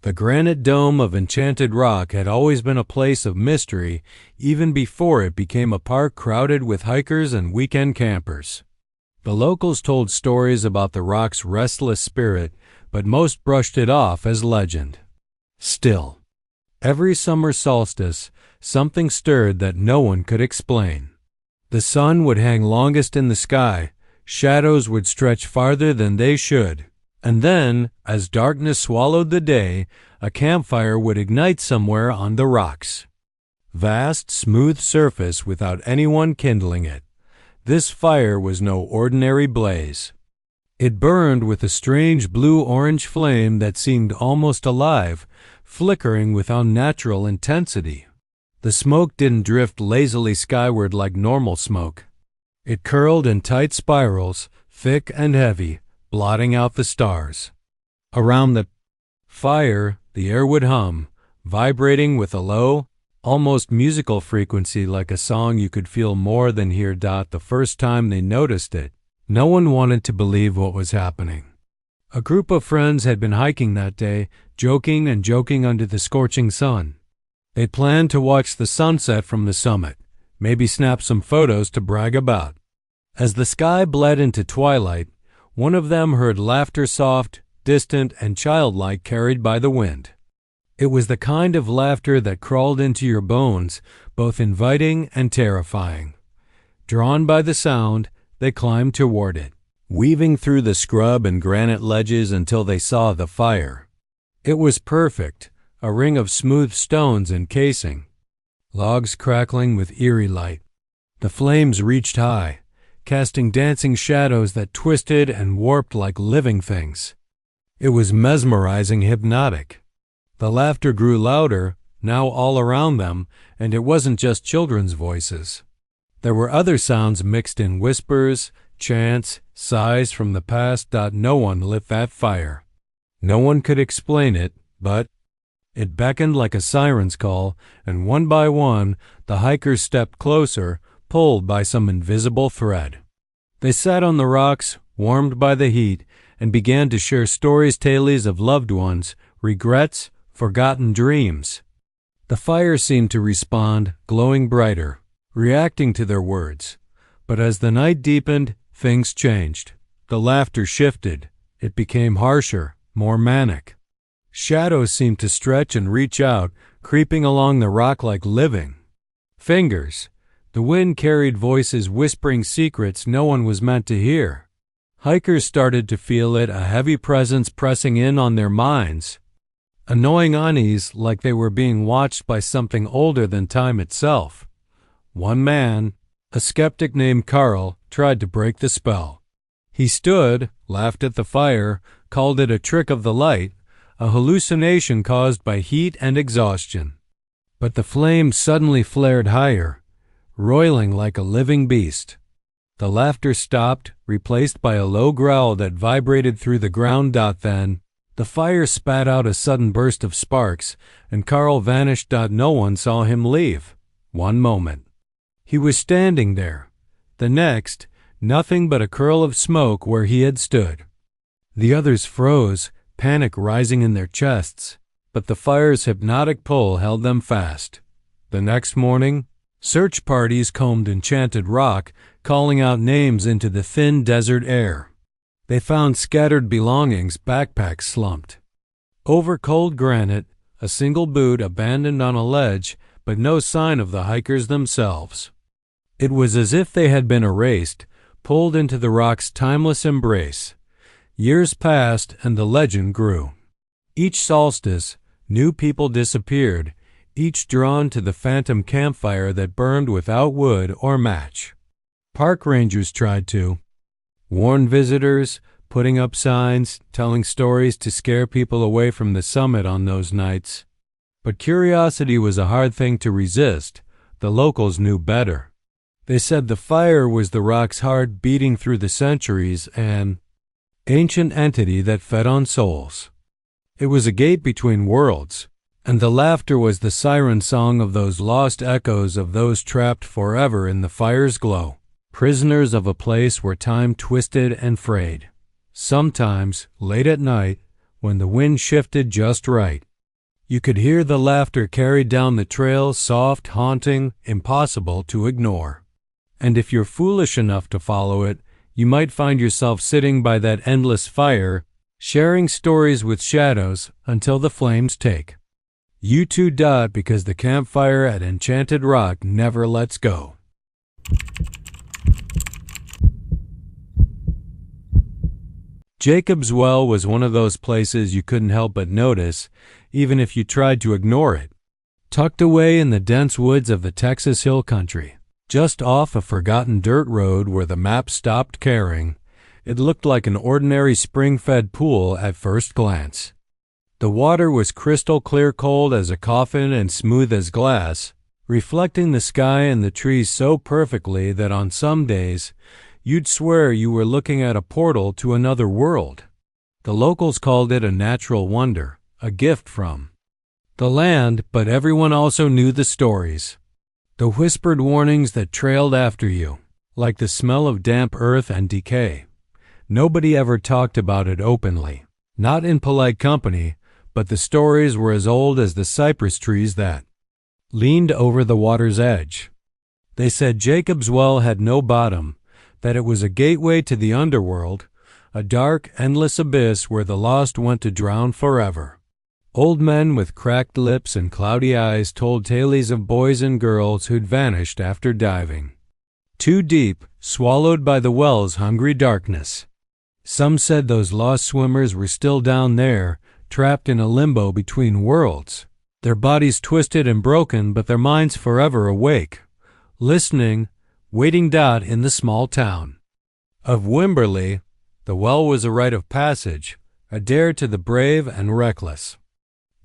Speaker 1: The granite dome of Enchanted Rock had always been a place of mystery, even before it became a park crowded with hikers and weekend campers. The locals told stories about the rock's restless spirit, but most brushed it off as legend. Still, every summer solstice, something stirred that no one could explain. The sun would hang longest in the sky, shadows would stretch farther than they should, and then, as darkness swallowed the day, a campfire would ignite somewhere on the rocks. Vast, smooth surface without anyone kindling it. This fire was no ordinary blaze. It burned with a strange blue-orange flame that seemed almost alive, flickering with unnatural intensity. The smoke didn't drift lazily skyward like normal smoke. It curled in tight spirals, thick and heavy, blotting out the stars. Around the Fire, the air would hum, vibrating with a low, almost musical frequency like a song you could feel more than hear. The first time they noticed it, no one wanted to believe what was happening. A group of friends had been hiking that day, joking and joking under the scorching sun. They planned to watch the sunset from the summit, maybe snap some photos to brag about. As the sky bled into twilight, one of them heard laughter, soft, distant, and childlike, carried by the wind. It was the kind of laughter that crawled into your bones, both inviting and terrifying. Drawn by the sound, they climbed toward it, weaving through the scrub and granite ledges until they saw the fire. It was perfect, a ring of smooth stones encasing, logs crackling with eerie light. The flames reached high, casting dancing shadows that twisted and warped like living things. It was mesmerizing, hypnotic. The laughter grew louder, now all around them, and it wasn't just children's voices. There were other sounds mixed in, whispers, chants, sighs from the past. No one lit that fire. No one could explain it, but it beckoned like a siren's call, and one by one the hikers stepped closer, pulled by some invisible thread. They sat on the rocks, warmed by the heat, and began to share stories, tales of loved ones, regrets, forgotten dreams. The fire seemed to respond, glowing brighter, reacting to their words. But as the night deepened, things changed. The laughter shifted. It became harsher, more manic. Shadows seemed to stretch and reach out, creeping along the rock like living fingers. The wind carried voices whispering secrets no one was meant to hear. Hikers started to feel it, a heavy presence pressing in on their minds. Annoying unease, like they were being watched by something older than time itself. One man, a skeptic named Carl, tried to break the spell. He stood, laughed at the fire, called it a trick of the light, a hallucination caused by heat and exhaustion. But the flame suddenly flared higher, roiling like a living beast. The laughter stopped, replaced by a low growl that vibrated through the ground. Then, the fire spat out a sudden burst of sparks, and Carl vanished. No one saw him leave. One moment, he was standing there. The next, nothing but a curl of smoke where he had stood. The others froze, panic rising in their chests, but the fire's hypnotic pull held them fast. The next morning, search parties combed enchanted rock, calling out names into the thin desert air. They found scattered belongings, backpacks slumped over cold granite, a single boot abandoned on a ledge, but no sign of the hikers themselves. It was as if they had been erased, pulled into the rock's timeless embrace. Years passed and the legend grew. Each solstice, new people disappeared, each drawn to the phantom campfire that burned without wood or match. Park rangers tried to warn visitors, putting up signs, telling stories to scare people away from the summit on those nights. But curiosity was a hard thing to resist. The locals knew better. They said the fire was the rock's heart beating through the centuries, an ancient entity that fed on souls. It was a gate between worlds, and the laughter was the siren song of those lost echoes of those trapped forever in the fire's glow. Prisoners of a place where time twisted and frayed. Sometimes, late at night, when the wind shifted just right, you could hear the laughter carried down the trail, soft, haunting, impossible to ignore. And if you're foolish enough to follow it, you might find yourself sitting by that endless fire, sharing stories with shadows until the flames take. You too, because the campfire at Enchanted Rock never lets go. Jacob's Well was one of those places you couldn't help but notice, even if you tried to ignore it. Tucked away in the dense woods of the Texas Hill Country, just off a forgotten dirt road where the map stopped caring, it looked like an ordinary spring-fed pool at first glance. The water was crystal clear, cold as a coffin and smooth as glass, reflecting the sky and the trees so perfectly that on some days you'd swear you were looking at a portal to another world. The locals called it a natural wonder, a gift from the land, but everyone also knew the stories. The whispered warnings that trailed after you, like the smell of damp earth and decay. Nobody ever talked about it openly, not in polite company, but the stories were as old as the cypress trees that leaned over the water's edge. They said Jacob's Well had no bottom, that it was a gateway to the underworld, a dark, endless abyss where the lost went to drown forever. Old men with cracked lips and cloudy eyes told tales of boys and girls who'd vanished after diving too deep, swallowed by the well's hungry darkness. Some said those lost swimmers were still down there, trapped in a limbo between worlds, their bodies twisted and broken but their minds forever awake, listening, waiting. In the small town of Wimberley, the well was a rite of passage, a dare to the brave and reckless.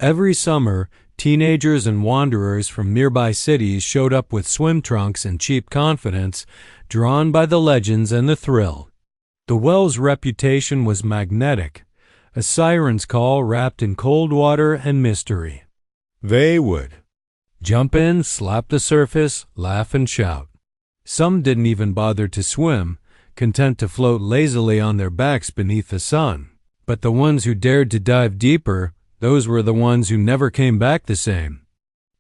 Speaker 1: Every summer, teenagers and wanderers from nearby cities showed up with swim trunks and cheap confidence, drawn by the legends and the thrill. The well's reputation was magnetic, a siren's call wrapped in cold water and mystery. They would jump in, slap the surface, laugh and shout. Some didn't even bother to swim, content to float lazily on their backs beneath the sun. But the ones who dared to dive deeper, those were the ones who never came back the same.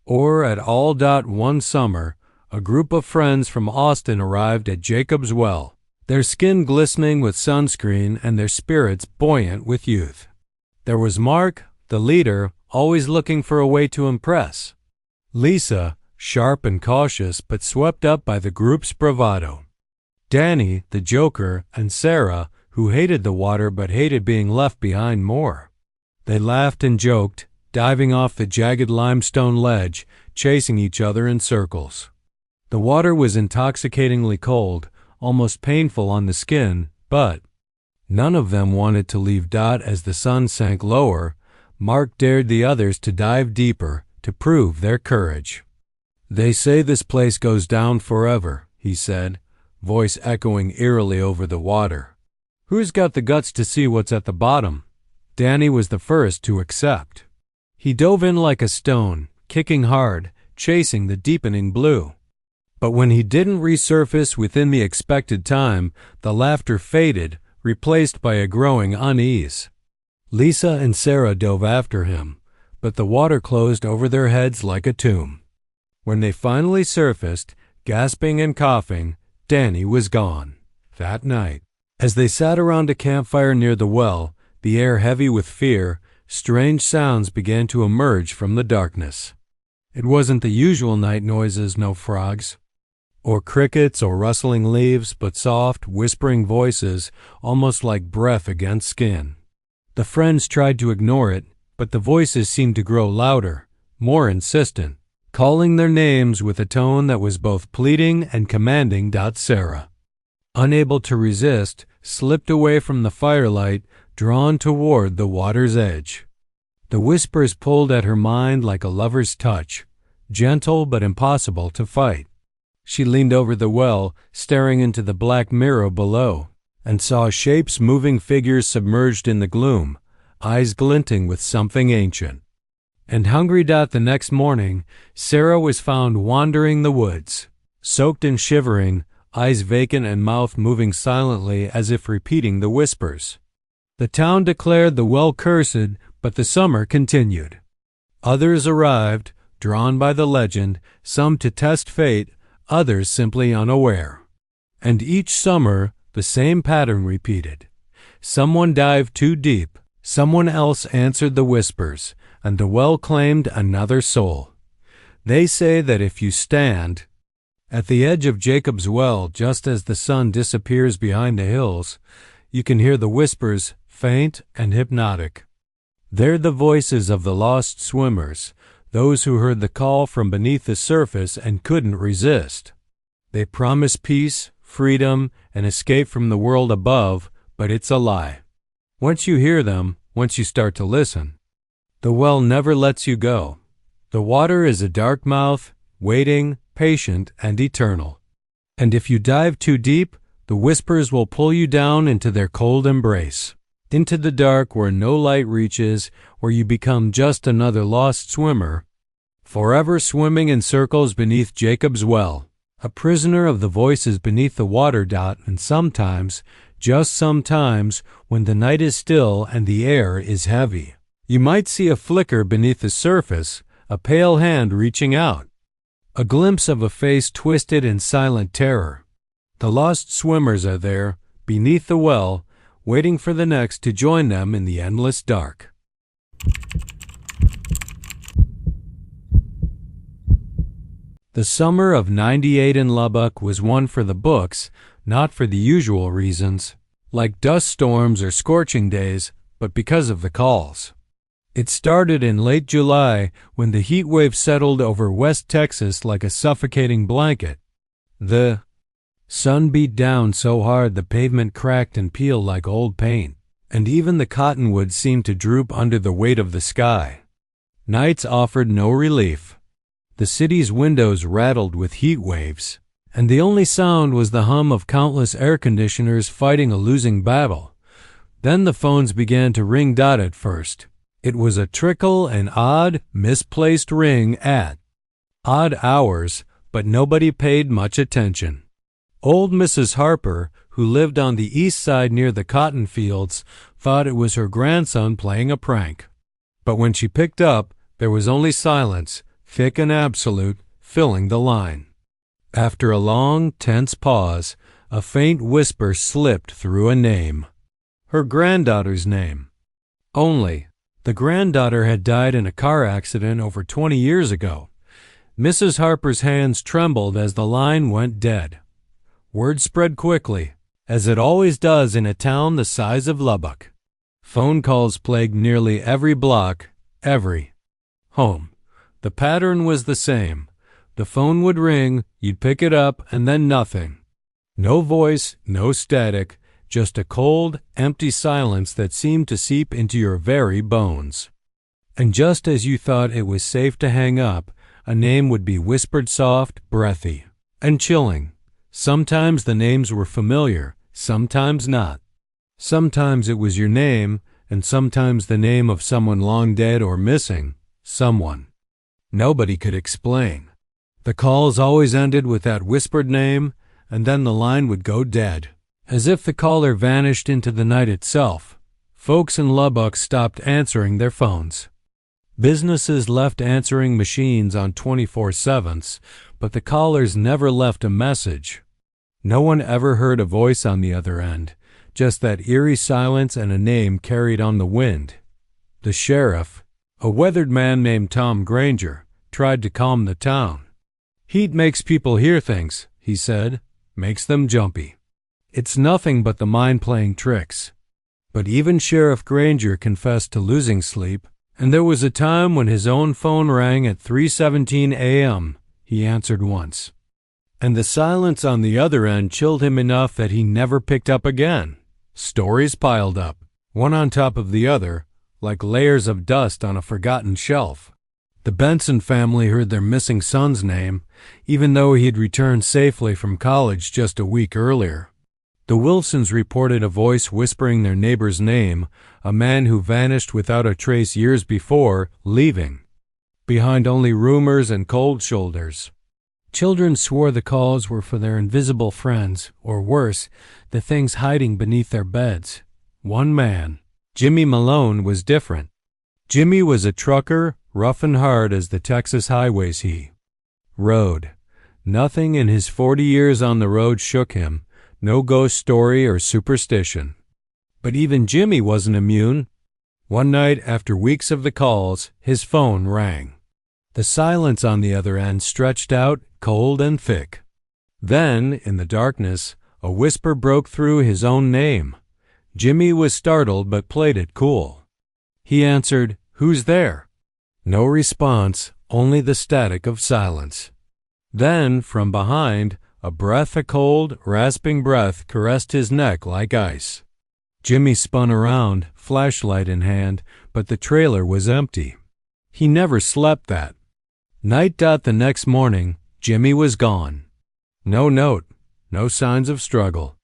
Speaker 1: Or at all. One summer, a group of friends from Austin arrived at Jacob's Well, their skin glistening with sunscreen and their spirits buoyant with youth. There was Mark, the leader, always looking for a way to impress. Lisa, sharp and cautious but swept up by the group's bravado. Danny, the joker, and Sarah, who hated the water but hated being left behind more. They laughed and joked, diving off the jagged limestone ledge, chasing each other in circles. The water was intoxicatingly cold, almost painful on the skin, but none of them wanted to leave. As the sun sank lower, Mark dared the others to dive deeper, to prove their courage. "They say this place goes down forever," he said, voice echoing eerily over the water. "Who's got the guts to see what's at the bottom?" Danny was the first to accept. He dove in like a stone, kicking hard, chasing the deepening blue. But when he didn't resurface within the expected time, the laughter faded, replaced by a growing unease. Lisa and Sarah dove after him, but the water closed over their heads like a tomb. When they finally surfaced, gasping and coughing, Danny was gone. That night, as they sat around a campfire near the well, the air heavy with fear, strange sounds began to emerge from the darkness. It wasn't the usual night noises, no frogs, or crickets or rustling leaves, but soft, whispering voices, almost like breath against skin. The friends tried to ignore it, but the voices seemed to grow louder, more insistent, calling their names with a tone that was both pleading and commanding. Sarah, unable to resist, slipped away from the firelight, drawn toward the water's edge. The whispers pulled at her mind like a lover's touch, gentle but impossible to fight. She leaned over the well, staring into the black mirror below, and saw shapes, moving figures submerged in the gloom, eyes glinting with something ancient. And hungry. The next morning, Sarah was found wandering the woods, soaked and shivering, eyes vacant and mouth moving silently as if repeating the whispers. The town declared the well cursed, but the summer continued. Others arrived, drawn by the legend, some to test fate, others simply unaware. And each summer, the same pattern repeated. Someone dived too deep, someone else answered the whispers, and the well claimed another soul. They say that if you stand at the edge of Jacob's Well just as the sun disappears behind the hills, you can hear the whispers, faint and hypnotic. They're the voices of the lost swimmers, those who heard the call from beneath the surface and couldn't resist. They promise peace, freedom, and escape from the world above, but it's a lie. Once you hear them, once you start to listen, the well never lets you go. The water is a dark mouth, waiting, patient, and eternal. And if you dive too deep, the whispers will pull you down into their cold embrace. into the dark where no light reaches, where you become just another lost swimmer, forever swimming in circles beneath Jacob's well, a prisoner of the voices beneath the water. And sometimes, just sometimes, when the night is still and the air is heavy, you might see a flicker beneath the surface, a pale hand reaching out, a glimpse of a face twisted in silent terror. The lost swimmers are there, beneath the well, waiting for the next to join them in the endless dark. The summer of '98 in Lubbock was one for the books, not for the usual reasons, like dust storms or scorching days, but because of the calls. It started in late July when the heat wave settled over West Texas like a suffocating blanket. The sun beat down so hard the pavement cracked and peeled like old paint, and even the cottonwoods seemed to droop under the weight of the sky. Nights offered no relief. The city's windows rattled with heat waves, and the only sound was the hum of countless air conditioners fighting a losing battle. Then the phones began to ring. At first, it was a trickle, an odd, misplaced ring at odd hours, but nobody paid much attention. Old Mrs. Harper, who lived on the east side near the cotton fields, thought it was her grandson playing a prank. But when she picked up, there was only silence, thick and absolute, filling the line. After a long, tense pause, a faint whisper slipped through a name. Her granddaughter's name. Only, the granddaughter had died in a car accident over 20 years ago. Mrs. Harper's hands trembled as the line went dead. Word spread quickly, as it always does in a town the size of Lubbock. Phone calls plagued nearly every block, every home. The pattern was the same. The phone would ring, you'd pick it up, and then nothing. No voice, no static, just a cold, empty silence that seemed to seep into your very bones. And just as you thought it was safe to hang up, a name would be whispered soft, breathy, and chilling. Sometimes the names were familiar, sometimes not. Sometimes it was your name, and sometimes the name of someone long dead or missing, someone nobody could explain. The calls always ended with that whispered name, and then the line would go dead, as if the caller vanished into the night itself. Folks in Lubbock stopped answering their phones. Businesses left answering machines on 24/7s, but the callers never left a message. No one ever heard a voice on the other end, just that eerie silence and a name carried on the wind. The sheriff, a weathered man named Tom Granger, tried to calm the town. "Heat makes people hear things," he said, "makes them jumpy. It's nothing but the mind playing tricks." But even Sheriff Granger confessed to losing sleep, and there was a time when his own phone rang at 3:17 a.m. He answered once, and the silence on the other end chilled him enough that he never picked up again. Stories piled up, one on top of the other, like layers of dust on a forgotten shelf. The Benson family heard their missing son's name, even though he had returned safely from college just a week earlier. The Wilsons reported a voice whispering their neighbor's name, a man who vanished without a trace years before, leaving behind only rumors and cold shoulders. Children swore the calls were for their invisible friends, or worse, the things hiding beneath their beds. One man, Jimmy Malone, was different. Jimmy was a trucker, rough and hard as the Texas highways he rode. Nothing in his 40 years on the road shook him, no ghost story or superstition. But even Jimmy wasn't immune. One night, after weeks of the calls, his phone rang. The silence on the other end stretched out, cold and thick. Then, in the darkness, a whisper broke through, his own name. Jimmy was startled but played it cool. He answered, "Who's there?" No response, only the static of silence. Then, from behind, a cold, rasping breath caressed his neck like ice. Jimmy spun around, flashlight in hand, but the trailer was empty. He never slept that night. The next morning, Jimmy was gone. No note, no signs of struggle.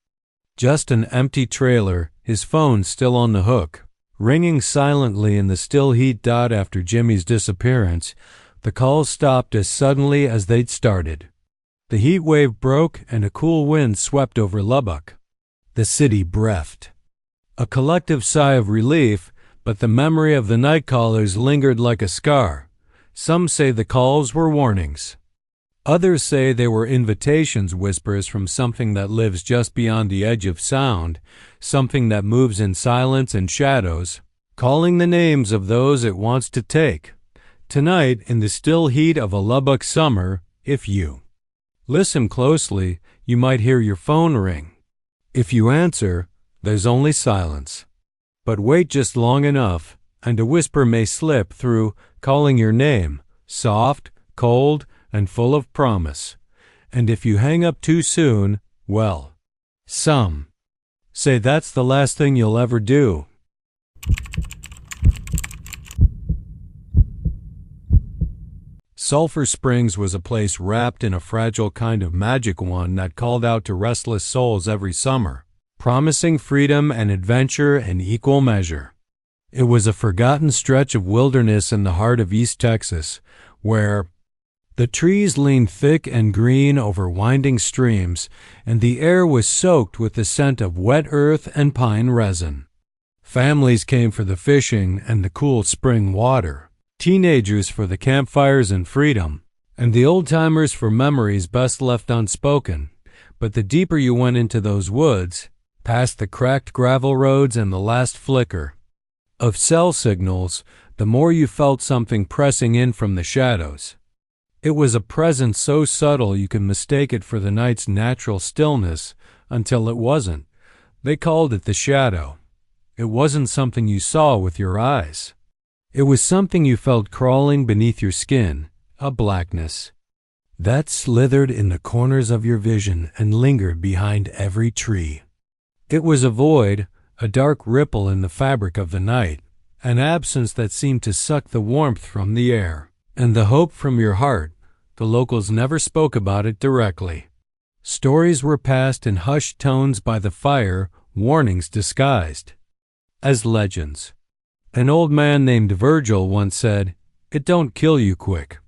Speaker 1: Just an empty trailer, his phone still on the hook. Ringing silently in the still heat. After Jimmy's disappearance, the calls stopped as suddenly as they'd started. The heat wave broke and a cool wind swept over Lubbock. The city breathed. A collective sigh of relief, but the memory of the night callers lingered like a scar. Some say the calls were warnings. Others say they were invitations, whispers from something that lives just beyond the edge of sound, something that moves in silence and shadows, calling the names of those it wants to take. Tonight, in the still heat of a Lubbock summer, if you listen closely, you might hear your phone ring. If you answer, there's only silence. But wait just long enough, and a whisper may slip through, calling your name, soft, cold, and full of promise. And if you hang up too soon, well, some say that's the last thing you'll ever do. Sulphur Springs was a place wrapped in a fragile kind of magic, one that called out to restless souls every summer, promising freedom and adventure in equal measure. It was a forgotten stretch of wilderness in the heart of East Texas, where the trees leaned thick and green over winding streams, and the air was soaked with the scent of wet earth and pine resin. Families came for the fishing and the cool spring water, teenagers for the campfires and freedom, and the old-timers for memories best left unspoken. But the deeper you went into those woods, past the cracked gravel roads and the last flicker of cell signals, the more you felt something pressing in from the shadows. It was a presence so subtle you could mistake it for the night's natural stillness until it wasn't. They called it the shadow. It wasn't something you saw with your eyes. It was something you felt crawling beneath your skin, a blackness that slithered in the corners of your vision and lingered behind every tree. It was a void, a dark ripple in the fabric of the night, an absence that seemed to suck the warmth from the air and the hope from your heart. The locals never spoke about it directly. Stories were passed in hushed tones by the fire, warnings disguised as legends. An old man named Virgil once said, "It don't kill you quick.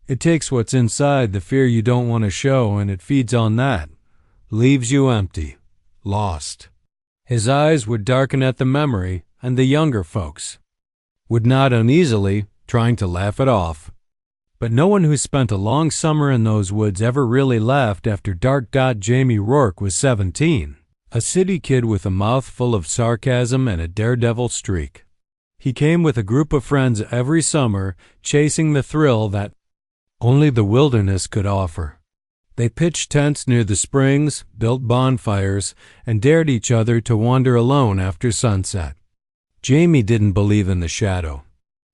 Speaker 1: It takes what's inside, the fear you don't want to show, and it feeds on that, leaves you empty, lost." His eyes would darken at the memory, and the younger folks would nod uneasily, trying to laugh it off. But no one who spent a long summer in those woods ever really laughed after dark. Jamie Rourke was 17, a city kid with a mouth full of sarcasm and a daredevil streak. He came with a group of friends every summer, chasing the thrill that only the wilderness could offer. They pitched tents near the springs, built bonfires, and dared each other to wander alone after sunset. Jamie didn't believe in the shadow.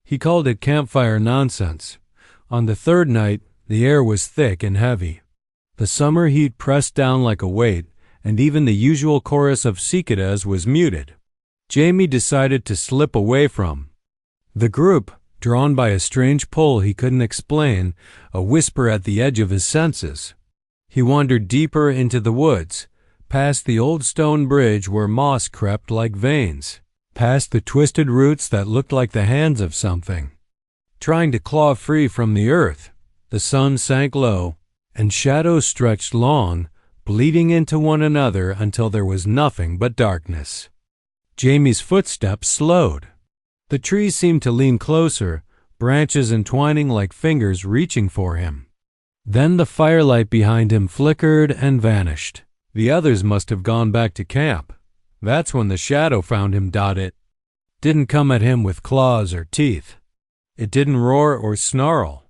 Speaker 1: He called it campfire nonsense. On the third night, the air was thick and heavy. The summer heat pressed down like a weight, and even the usual chorus of cicadas was muted. Jamie decided to slip away from the group, drawn by a strange pull he couldn't explain, a whisper at the edge of his senses. He wandered deeper into the woods, past the old stone bridge where moss crept like veins, past the twisted roots that looked like the hands of something trying to claw free from the earth. The sun sank low, and shadows stretched long, bleeding into one another until there was nothing but darkness. Jamie's footsteps slowed. The trees seemed to lean closer, branches entwining like fingers reaching for him. Then the firelight behind him flickered and vanished. The others must have gone back to camp. That's when the shadow found him. It didn't come at him with claws or teeth. It didn't roar or snarl.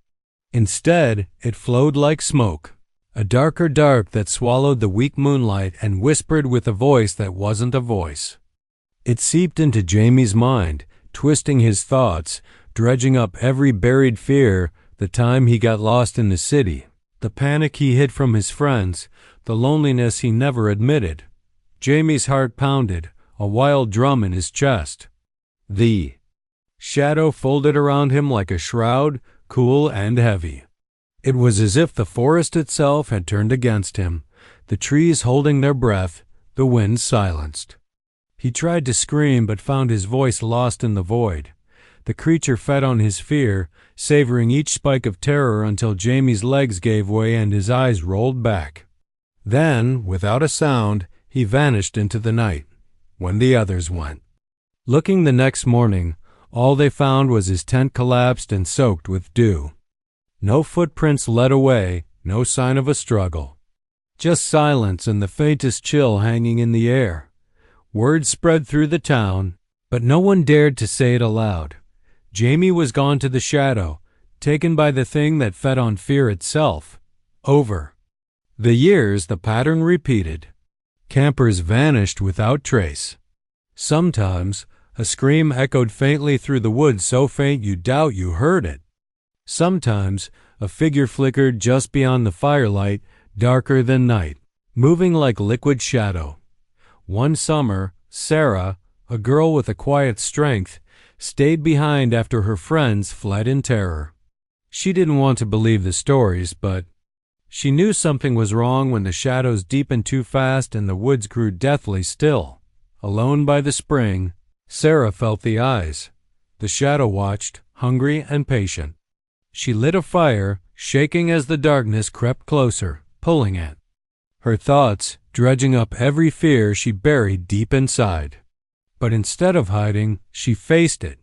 Speaker 1: Instead, it flowed like smoke, a darker dark that swallowed the weak moonlight and whispered with a voice that wasn't a voice. It seeped into Jamie's mind, twisting his thoughts, dredging up every buried fear, the time he got lost in the city, the panic he hid from his friends, the loneliness he never admitted. Jamie's heart pounded, a wild drum in his chest. The shadow folded around him like a shroud, cool and heavy. It was as if the forest itself had turned against him, the trees holding their breath, the wind silenced. He tried to scream but found his voice lost in the void. The creature fed on his fear, savoring each spike of terror until Jamie's legs gave way and his eyes rolled back. Then, without a sound, he vanished into the night, when the others went. Looking the next morning, all they found was his tent collapsed and soaked with dew. No footprints led away, no sign of a struggle. Just silence and the faintest chill hanging in the air. Word spread through the town, but no one dared to say it aloud. Jamie was gone to the shadow, taken by the thing that fed on fear itself. Over the years, the pattern repeated. Campers vanished without trace. Sometimes, a scream echoed faintly through the woods, so faint you doubt you heard it. Sometimes, a figure flickered just beyond the firelight, darker than night, moving like liquid shadow. One summer, Sarah, a girl with a quiet strength, stayed behind after her friends fled in terror. She didn't want to believe the stories, but she knew something was wrong when the shadows deepened too fast and the woods grew deathly still. Alone by the spring, Sarah felt the eyes. The shadow watched, hungry and patient. She lit a fire, shaking as the darkness crept closer, pulling at her thoughts, dredging up every fear she buried deep inside. But instead of hiding, she faced it.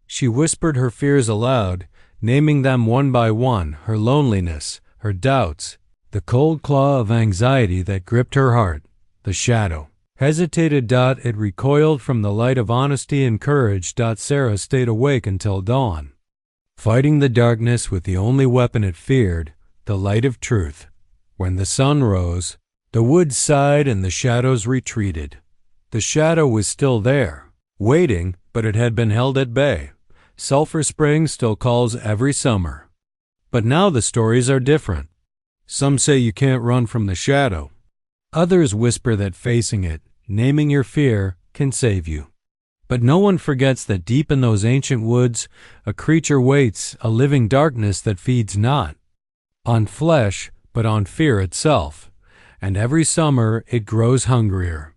Speaker 1: She whispered her fears aloud, naming them one by one, her loneliness, her doubts, the cold claw of anxiety that gripped her heart, the shadow. Hesitated. It recoiled from the light of honesty and courage. Sarah stayed awake until dawn, fighting the darkness with the only weapon it feared, the light of truth. When the sun rose, the woods sighed and the shadows retreated. The shadow was still there, waiting, but it had been held at bay. Sulphur Springs still calls every summer. But now the stories are different. Some say you can't run from the shadow. Others whisper that facing it, naming your fear, can save you. But no one forgets that deep in those ancient woods, a creature waits, a living darkness that feeds not on flesh, but on fear itself. And every summer it grows hungrier.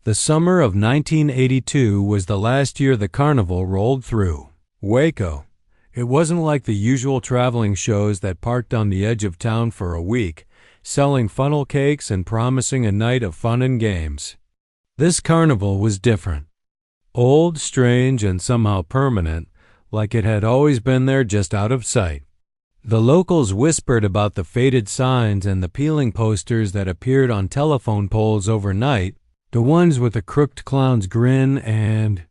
Speaker 1: The summer of 1982 was the last year the carnival rolled through Waco. It wasn't like the usual traveling shows that parked on the edge of town for a week, selling funnel cakes and promising a night of fun and games. This carnival was different. Old, strange, and somehow permanent, like it had always been there just out of sight. The locals whispered about the faded signs and the peeling posters that appeared on telephone poles overnight, the ones with a crooked clown's grin and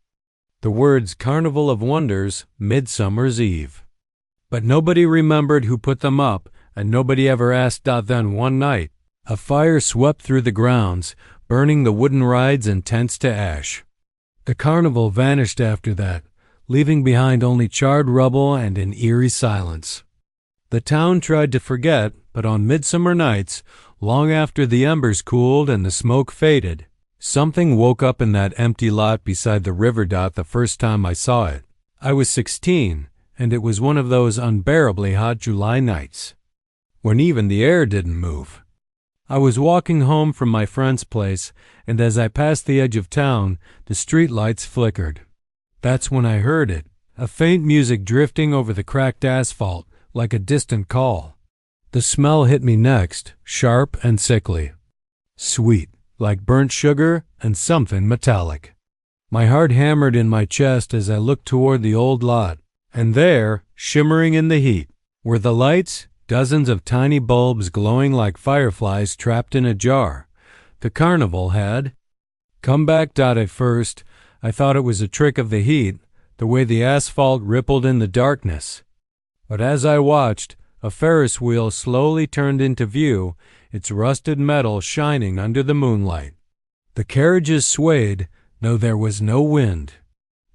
Speaker 1: the words Carnival of Wonders, Midsummer's Eve. But nobody remembered who put them up, and nobody ever asked. Then one night, a fire swept through the grounds, burning the wooden rides and tents to ash. The carnival vanished after that, leaving behind only charred rubble and an eerie silence. The town tried to forget, but on midsummer nights, long after the embers cooled and the smoke faded, something woke up in that empty lot beside the river. The first time I saw it, I was 16, and it was one of those unbearably hot July nights, when even the air didn't move. I was walking home from my friend's place, and as I passed the edge of town, the street lights flickered. That's when I heard it, a faint music drifting over the cracked asphalt, like a distant call. The smell hit me next, sharp and sickly. Sweet, like burnt sugar and something metallic. My heart hammered in my chest as I looked toward the old lot, and there, shimmering in the heat, were the lights, dozens of tiny bulbs glowing like fireflies trapped in a jar. The carnival had come back. At first, I thought it was a trick of the heat, the way the asphalt rippled in the darkness. But as I watched, a Ferris wheel slowly turned into view, its rusted metal shining under the moonlight. The carriages swayed, though there was no wind.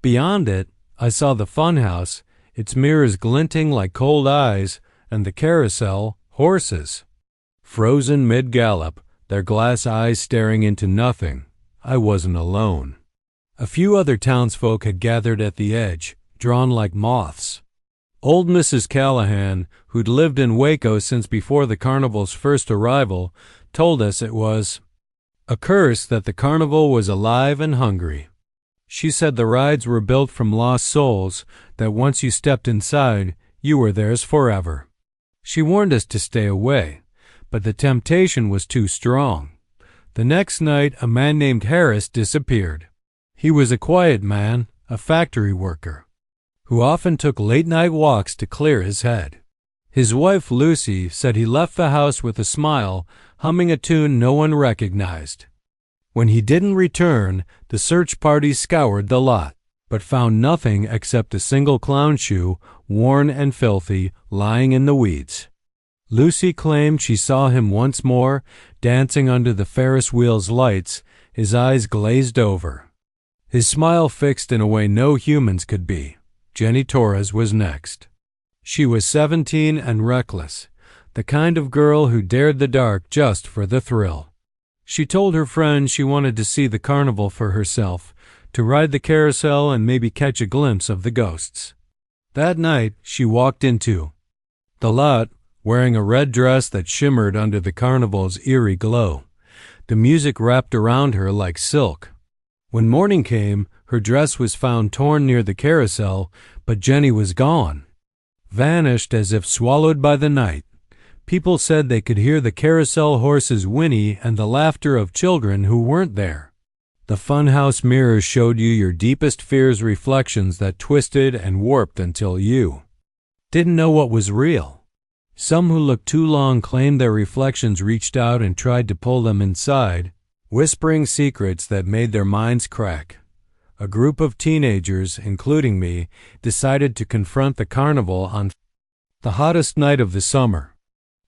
Speaker 1: Beyond it, I saw the funhouse, its mirrors glinting like cold eyes, and the carousel, horses, frozen mid-gallop, their glass eyes staring into nothing. I wasn't alone. A few other townsfolk had gathered at the edge, drawn like moths. Old Mrs. Callahan, who'd lived in Waco since before the carnival's first arrival, told us it was a curse that the carnival was alive and hungry. She said the rides were built from lost souls, that once you stepped inside, you were theirs forever. She warned us to stay away, but the temptation was too strong. The next night, a man named Harris disappeared. He was a quiet man, a factory worker, who often took late-night walks to clear his head. His wife, Lucy, said he left the house with a smile, humming a tune no one recognized. When he didn't return, the search party scoured the lot, but found nothing except a single clown shoe, worn and filthy, lying in the weeds. Lucy claimed she saw him once more, dancing under the Ferris wheel's lights, his eyes glazed over, his smile fixed in a way no humans could be. Jenny Torres was next. She was 17 and reckless, the kind of girl who dared the dark just for the thrill. She told her friend she wanted to see the carnival for herself, to ride the carousel and maybe catch a glimpse of the ghosts. That night, she walked into the lot, wearing a red dress that shimmered under the carnival's eerie glow. The music wrapped around her like silk. When morning came, her dress was found torn near the carousel, but Jenny was gone, vanished as if swallowed by the night. People said they could hear the carousel horses whinny and the laughter of children who weren't there. The funhouse mirrors showed you your deepest fears' reflections that twisted and warped until you didn't know what was real. Some who looked too long claimed their reflections reached out and tried to pull them inside, whispering secrets that made their minds crack. A group of teenagers, including me, decided to confront the carnival on the hottest night of the summer.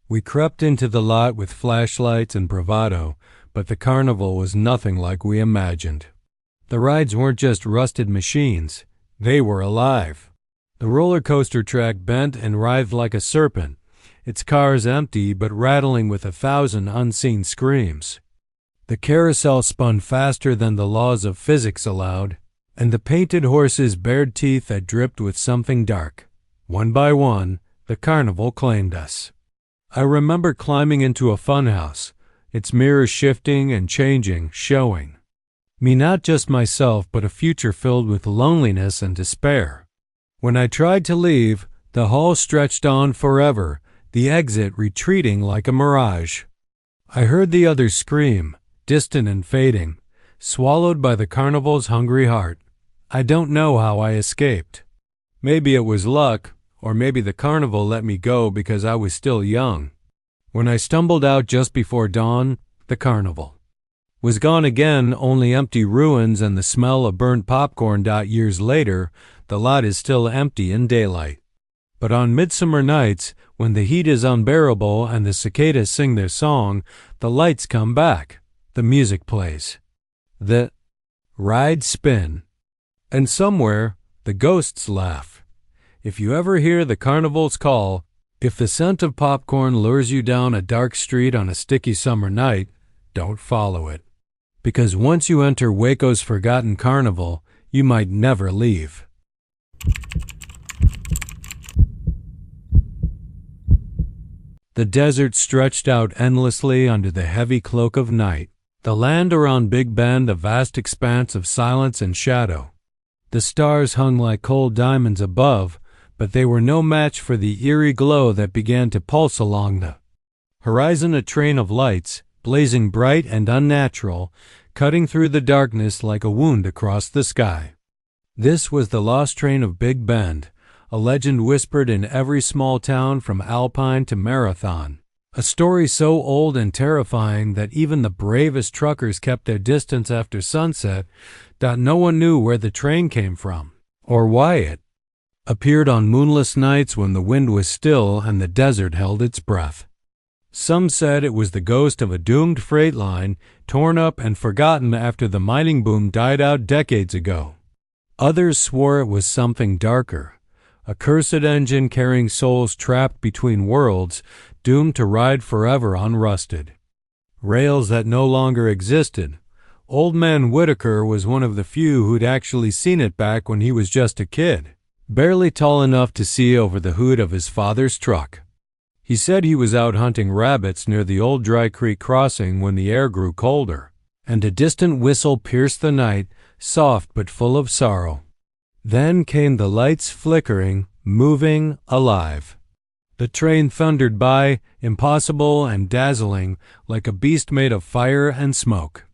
Speaker 1: We crept into the lot with flashlights and bravado, but the carnival was nothing like we imagined. The rides weren't just rusted machines, they were alive. The roller coaster track bent and writhed like a serpent, its cars empty but rattling with 1,000 unseen screams. The carousel spun faster than the laws of physics allowed, and the painted horses bared teeth that dripped with something dark. One by one, the carnival claimed us. I remember climbing into a funhouse, its mirrors shifting and changing, showing me not just myself but a future filled with loneliness and despair. When I tried to leave, the hall stretched on forever, the exit retreating like a mirage. I heard the others scream, distant and fading, swallowed by the carnival's hungry heart. I don't know how I escaped. Maybe it was luck, or maybe the carnival let me go because I was still young. When I stumbled out just before dawn, the carnival was gone again, only empty ruins and the smell of burnt popcorn. Years later, the lot is still empty in daylight. But on midsummer nights, when the heat is unbearable and the cicadas sing their song, the lights come back, the music plays, the rides spin, and somewhere the ghosts laugh. If you ever hear the carnival's call, if the scent of popcorn lures you down a dark street on a sticky summer night, don't follow it. Because once you enter Waco's forgotten carnival, you might never leave. The desert stretched out endlessly under the heavy cloak of night. The land around Big Bend a vast expanse of silence and shadow. The stars hung like cold diamonds above, but they were no match for the eerie glow that began to pulse along the horizon. A train of lights, blazing bright and unnatural, cutting through the darkness like a wound across the sky. This was the lost train of Big Bend, a legend whispered in every small town from Alpine to Marathon. A story so old and terrifying that even the bravest truckers kept their distance after sunset, that no one knew where the train came from, or why it appeared on moonless nights when the wind was still and the desert held its breath. Some said it was the ghost of a doomed freight line, torn up and forgotten after the mining boom died out decades ago. Others swore it was something darker, a cursed engine carrying souls trapped between worlds, doomed to ride forever on rusted rails that no longer existed. Old Man Whitaker was one of the few who'd actually seen it back when he was just a kid. barely tall enough to see over the hood of his father's truck. He said he was out hunting rabbits near the old Dry Creek crossing when the air grew colder, and a distant whistle pierced the night, soft but full of sorrow. Then came the lights flickering, moving, alive. The train thundered by, impossible and dazzling, like a beast made of fire and smoke.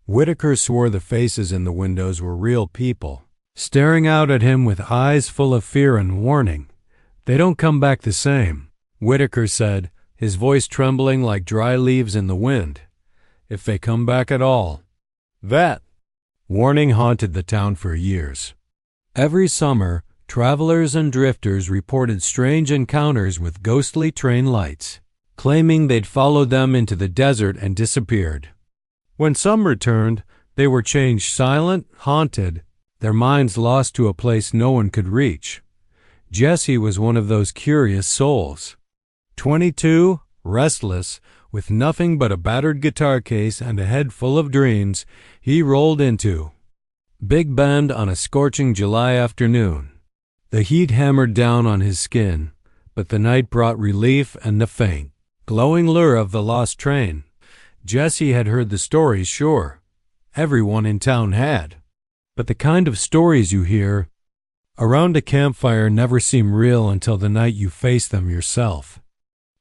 Speaker 1: Whitaker swore the faces in the windows were real people, staring out at him with eyes full of fear and warning. "They don't come back the same," Whitaker said, his voice trembling like dry leaves in the wind. "If they come back at all." That warning haunted the town for years. Every summer, travelers and drifters reported strange encounters with ghostly train lights, claiming they'd followed them into the desert and disappeared. When some returned, they were changed silent, haunted, their minds lost to a place no one could reach. Jesse was one of those curious souls. 22, restless, with nothing but a battered guitar case and a head full of dreams, he rolled into Big Bend on a scorching July afternoon. The heat hammered down on his skin, but the night brought relief and the faint, glowing lure of the lost train. Jesse had heard the stories, sure. Everyone in town had. But the kind of stories you hear around a campfire never seem real until the night you face them yourself.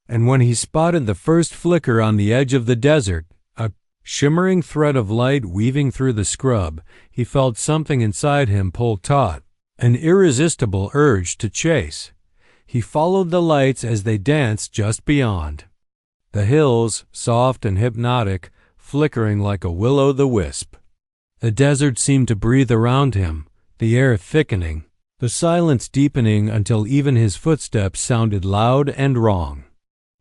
Speaker 1: And when he spotted the first flicker on the edge of the desert, a shimmering thread of light weaving through the scrub, he felt something inside him pull taut, an irresistible urge to chase. He followed the lights as they danced just beyond. The hills, soft and hypnotic, flickering like a will-o'-the-wisp. The desert seemed to breathe around him, the air thickening, the silence deepening until even his footsteps sounded loud and wrong.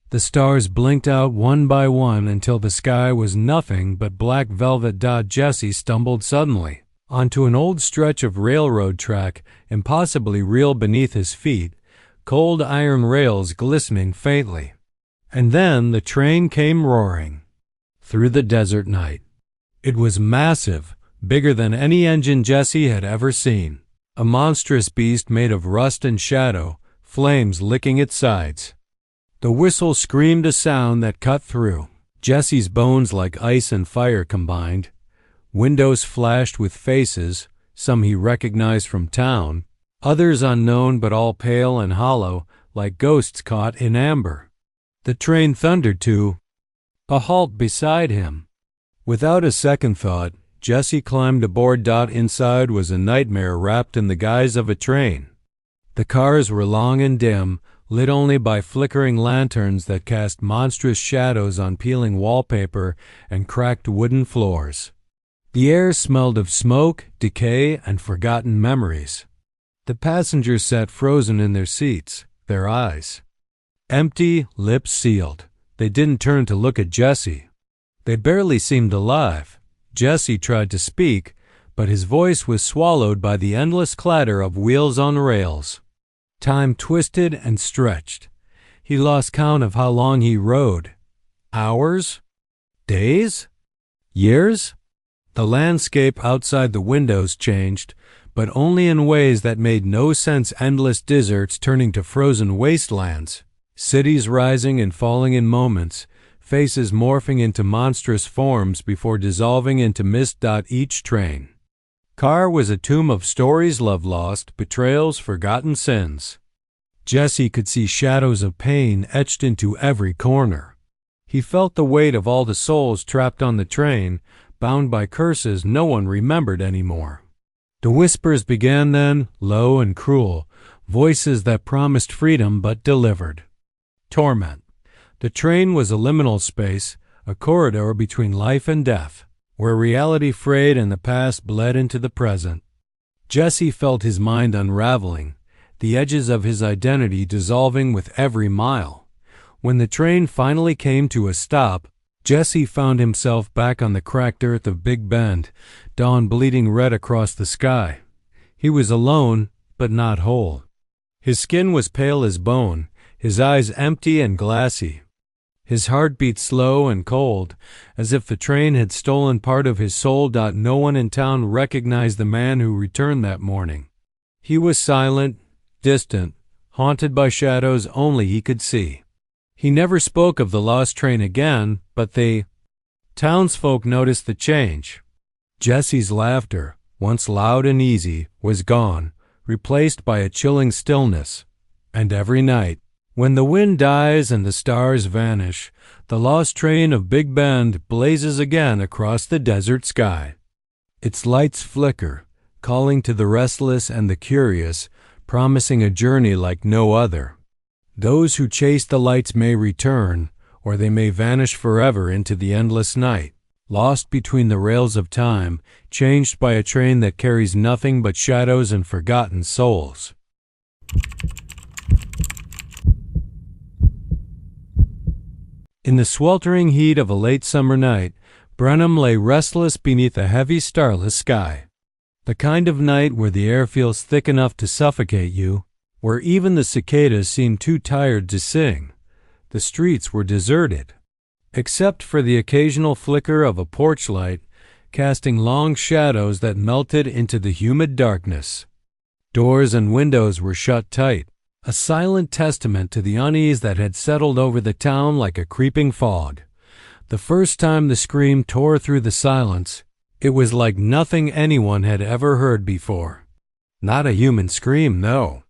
Speaker 1: The stars blinked out one by one until the sky was nothing but black velvet. Jesse stumbled suddenly onto an old stretch of railroad track, impossibly real beneath his feet, cold iron rails glistening faintly. And then the train came roaring through the desert night. It was massive, bigger than any engine Jesse had ever seen, a monstrous beast made of rust and shadow, flames licking its sides. The whistle screamed a sound that cut through Jesse's bones like ice and fire combined. Windows flashed with faces, some he recognized from town, others unknown but all pale and hollow, like ghosts caught in amber. The train thundered to a halt beside him. Without a second thought, Jesse climbed aboard. Inside was a nightmare wrapped in the guise of a train. The cars were long and dim, lit only by flickering lanterns that cast monstrous shadows on peeling wallpaper and cracked wooden floors. The air smelled of smoke, decay, and forgotten memories. The passengers sat frozen in their seats, their eyes empty, lips sealed. They didn't turn to look at Jesse. They barely seemed alive. Jesse tried to speak, but his voice was swallowed by the endless clatter of wheels on rails. Time twisted and stretched. He lost count of how long he rode. Hours? Days? Years? The landscape outside the windows changed, but only in ways that made no sense. Endless deserts turning to frozen wastelands. Cities rising and falling in moments, faces morphing into monstrous forms before dissolving into mist. Each train car was a tomb of stories, love lost, betrayals, forgotten sins. Jesse could see shadows of pain etched into every corner. He felt the weight of all the souls trapped on the train, bound by curses no one remembered anymore. The whispers began then, low and cruel, voices that promised freedom but delivered torment. The train was a liminal space, a corridor between life and death, where reality frayed and the past bled into the present. Jesse felt his mind unraveling, the edges of his identity dissolving with every mile. When the train finally came to a stop, Jesse found himself back on the cracked earth of Big Bend, dawn bleeding red across the sky. He was alone, but not whole. His skin was pale as bone, his eyes empty and glassy. His heart beat slow and cold, as if the train had stolen part of his soul. No one in town recognized the man who returned that morning. He was silent, distant, haunted by shadows only he could see. He never spoke of the lost train again, but the townsfolk noticed the change. Jesse's laughter, once loud and easy, was gone, replaced by a chilling stillness. And every night, when the wind dies and the stars vanish, the lost train of Big Bend blazes again across the desert sky. Its lights flicker, calling to the restless and the curious, promising a journey like no other. Those who chase the lights may return, or they may vanish forever into the endless night, lost between the rails of time, changed by a train that carries nothing but shadows and forgotten souls. In the sweltering heat of a late summer night, Brenham lay restless beneath a heavy starless sky. The kind of night where the air feels thick enough to suffocate you, where even the cicadas seem too tired to sing. The streets were deserted, except for the occasional flicker of a porch light, casting long shadows that melted into the humid darkness. Doors and windows were shut tight, a silent testament to the unease that had settled over the town like a creeping fog. The first time the scream tore through the silence, it was like nothing anyone had ever heard before. Not a human scream, no,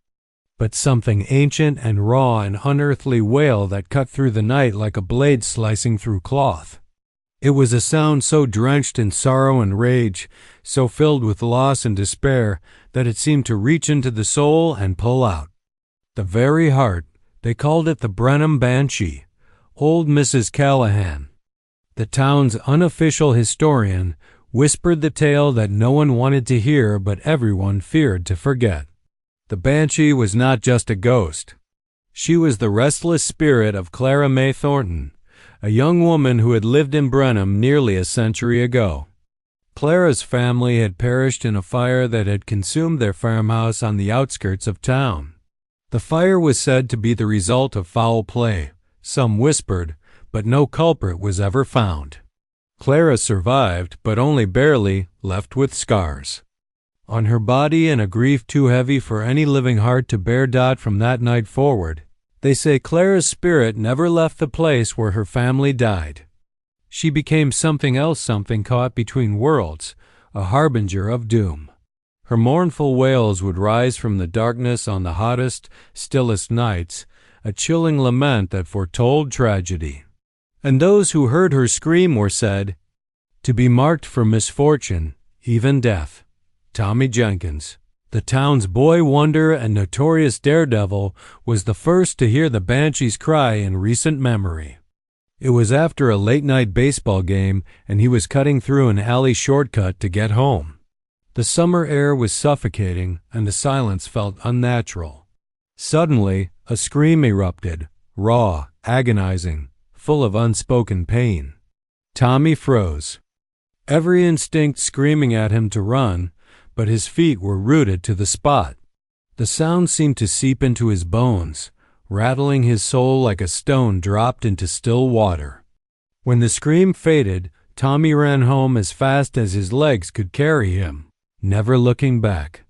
Speaker 1: but something ancient and raw, an unearthly wail that cut through the night like a blade slicing through cloth. It was a sound so drenched in sorrow and rage, so filled with loss and despair, that it seemed to reach into the soul and pull out the very heart. They called it the Brenham Banshee. Old Mrs. Callahan, the town's unofficial historian, whispered the tale that no one wanted to hear but everyone feared to forget. The Banshee was not just a ghost. She was the restless spirit of Clara May Thornton, a young woman who had lived in Brenham nearly a century ago. Clara's family had perished in a fire that had consumed their farmhouse on the outskirts of town. The fire was said to be the result of foul play, some whispered, but no culprit was ever found. Clara survived, but only barely, left with scars on her body and a grief too heavy for any living heart to bear. From that night forward, they say Clara's spirit never left the place where her family died. She became something else, something caught between worlds, a harbinger of doom. Her mournful wails would rise from the darkness on the hottest, stillest nights, a chilling lament that foretold tragedy. And those who heard her scream were said to be marked for misfortune, even death. Tommy Jenkins, the town's boy wonder and notorious daredevil, was the first to hear the Banshee's cry in recent memory. It was after a late-night baseball game, and he was cutting through an alley shortcut to get home. The summer air was suffocating, and the silence felt unnatural. Suddenly, a scream erupted, raw, agonizing, full of unspoken pain. Tommy froze, every instinct screaming at him to run, but his feet were rooted to the spot. The sound seemed to seep into his bones, rattling his soul like a stone dropped into still water. When the scream faded, Tommy ran home as fast as his legs could carry him, never looking back.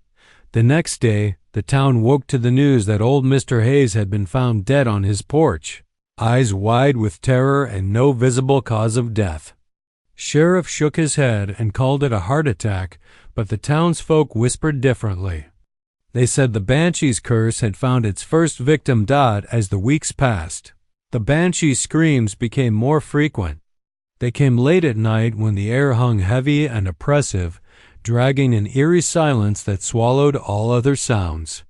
Speaker 1: The next day, the town woke to the news that old Mr. Hayes had been found dead on his porch, eyes wide with terror and no visible cause of death. Sheriff shook his head and called it a heart attack, but the townsfolk whispered differently. They said the Banshee's curse had found its first victim. As the weeks passed, the Banshee's screams became more frequent. They came late at night when the air hung heavy and oppressive, dragging an eerie silence that swallowed all other sounds.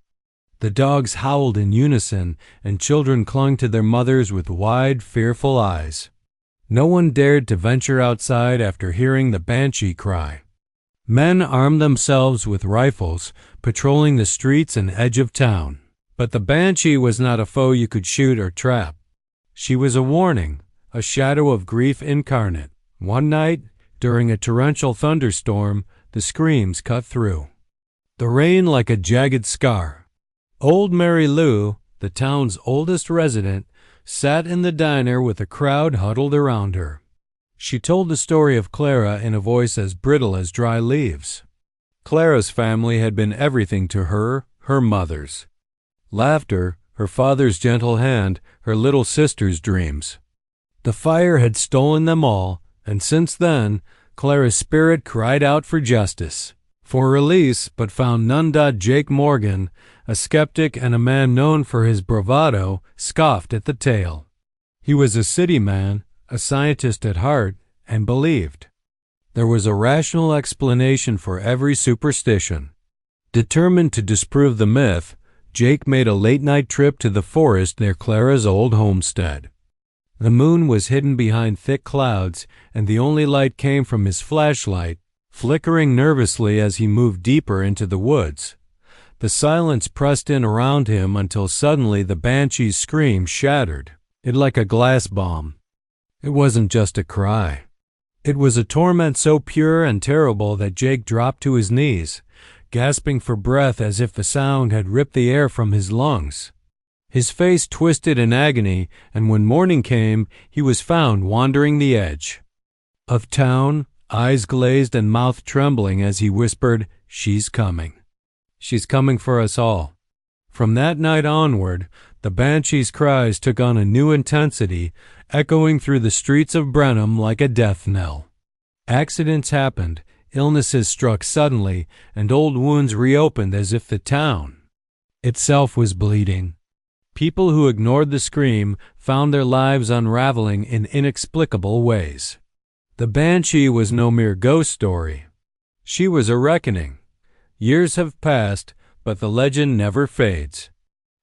Speaker 1: The dogs howled in unison, and children clung to their mothers with wide, fearful eyes. No one dared to venture outside after hearing the Banshee cry. Men armed themselves with rifles, patrolling the streets and edge of town. But the Banshee was not a foe you could shoot or trap. She was a warning, a shadow of grief incarnate. One night, during a torrential thunderstorm, the screams cut through the rain like a jagged scar. Old Mary Lou, the town's oldest resident, sat in the diner with a crowd huddled around her. She told the story of Clara in a voice as brittle as dry leaves. Clara's family had been everything to her, her mother's. Laughter, her father's gentle hand, her little sister's dreams. The fire had stolen them all, and since then, Clara's spirit cried out for justice, for release, but found none. Jake Morgan, a skeptic and a man known for his bravado, scoffed at the tale. He was a city man, a scientist at heart, and believed there was a rational explanation for every superstition. Determined to disprove the myth, Jake made a late-night trip to the forest near Clara's old homestead. The moon was hidden behind thick clouds, and the only light came from his flashlight, flickering nervously as he moved deeper into the woods. The silence pressed in around him until suddenly the banshee's scream shattered it like a glass bomb. It wasn't just a cry. It was a torment so pure and terrible that Jake dropped to his knees, gasping for breath as if the sound had ripped the air from his lungs. His face twisted in agony, and when morning came, he was found wandering the edge of town, eyes glazed and mouth trembling as he whispered, "She's coming. She's coming for us all." From that night onward, the banshee's cries took on a new intensity, echoing through the streets of Brenham like a death knell. Accidents happened, illnesses struck suddenly, and old wounds reopened as if the town itself was bleeding. People who ignored the scream found their lives unraveling in inexplicable ways. The banshee was no mere ghost story. She was a reckoning. Years have passed, but the legend never fades.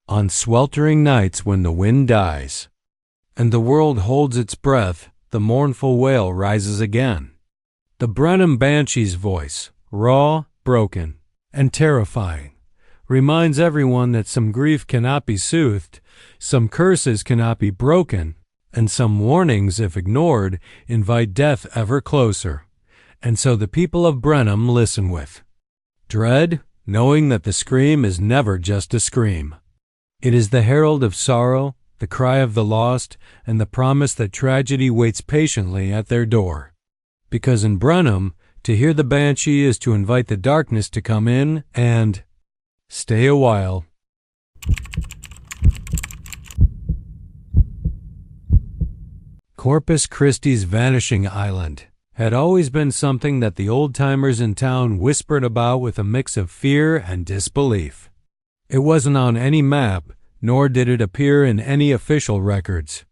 Speaker 1: On sweltering nights when the wind dies and the world holds its breath, the mournful wail rises again. The Brenham banshee's voice, raw, broken, and terrifying, reminds everyone that some grief cannot be soothed, some curses cannot be broken, and some warnings, if ignored, invite death ever closer. And so the people of Brenham listen with dread, knowing that the scream is never just a scream. It is the herald of sorrow, the cry of the lost, and the promise that tragedy waits patiently at their door. Because in Brenham, to hear the banshee is to invite the darkness to come in and stay a while. Corpus Christi's Vanishing Island had always been something that the old-timers in town whispered about with a mix of fear and disbelief. It wasn't on any map, nor did it appear in any official records.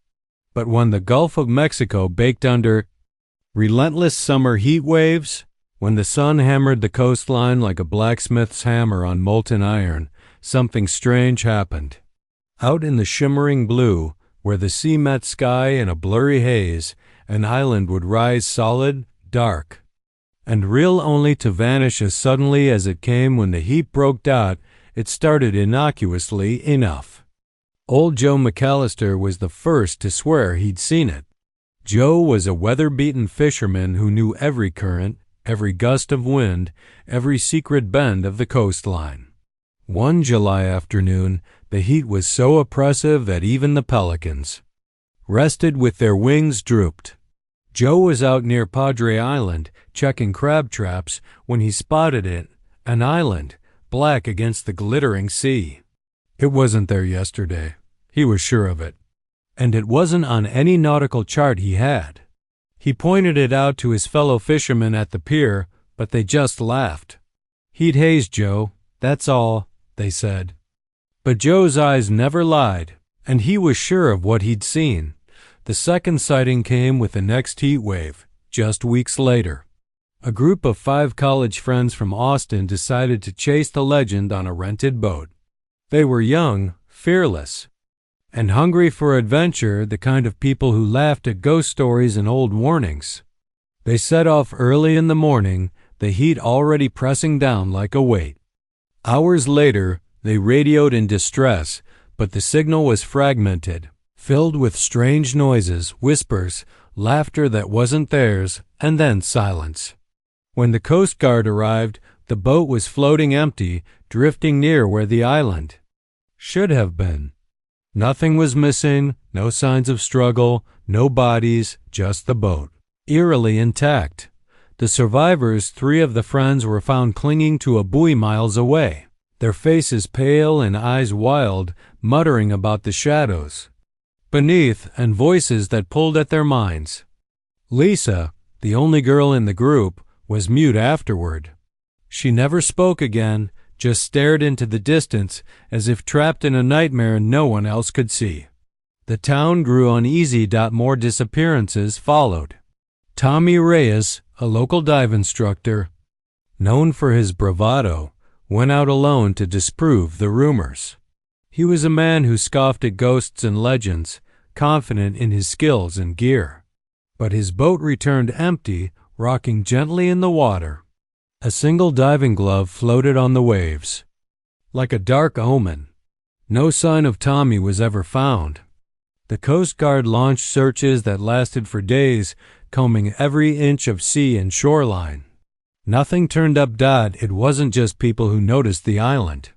Speaker 1: But when the Gulf of Mexico baked under relentless summer heat waves, when the sun hammered the coastline like a blacksmith's hammer on molten iron, something strange happened. Out in the shimmering blue, where the sea met sky in a blurry haze, an island would rise solid, dark, and real only to vanish as suddenly as it came. When the heat broke out, it started innocuously enough. Old Joe McAllister was the first to swear he'd seen it. Joe was a weather-beaten fisherman who knew every current, every gust of wind, every secret bend of the coastline. One July afternoon, the heat was so oppressive that even the pelicans rested with their wings drooped. Joe was out near Padre Island checking crab traps when he spotted it, an island, black against the glittering sea. It wasn't there yesterday. He was sure of it. And it wasn't on any nautical chart he had. He pointed it out to his fellow fishermen at the pier, but they just laughed. "Heat haze, Joe, that's all," they said. But Joe's eyes never lied, and he was sure of what he'd seen. The second sighting came with the next heat wave, just weeks later. A group of 5 college friends from Austin decided to chase the legend on a rented boat. They were young, fearless, and hungry for adventure, the kind of people who laughed at ghost stories and old warnings. They set off early in the morning, the heat already pressing down like a weight. Hours later, they radioed in distress, but the signal was fragmented, filled with strange noises, whispers, laughter that wasn't theirs, and then silence. When the Coast Guard arrived, the boat was floating empty, drifting near where the island should have been. Nothing was missing, no signs of struggle, no bodies, just the boat, eerily intact. The survivors, 3 of the friends, were found clinging to a buoy miles away. their faces pale and eyes wild, muttering about the shadows beneath and voices that pulled at their minds. Lisa, the only girl in the group, was mute afterward. She never spoke again, just stared into the distance as if trapped in a nightmare no one else could see. The town grew uneasy. More disappearances followed. Tommy Reyes, a local dive instructor, known for his bravado, went out alone to disprove the rumors. He was a man who scoffed at ghosts and legends, confident in his skills and gear. But his boat returned empty, rocking gently in the water. A single diving glove floated on the waves, like a dark omen. No sign of Tommy was ever found. The Coast Guard launched searches that lasted for days, combing every inch of sea and shoreline. Nothing turned up. It wasn't just people who noticed the island.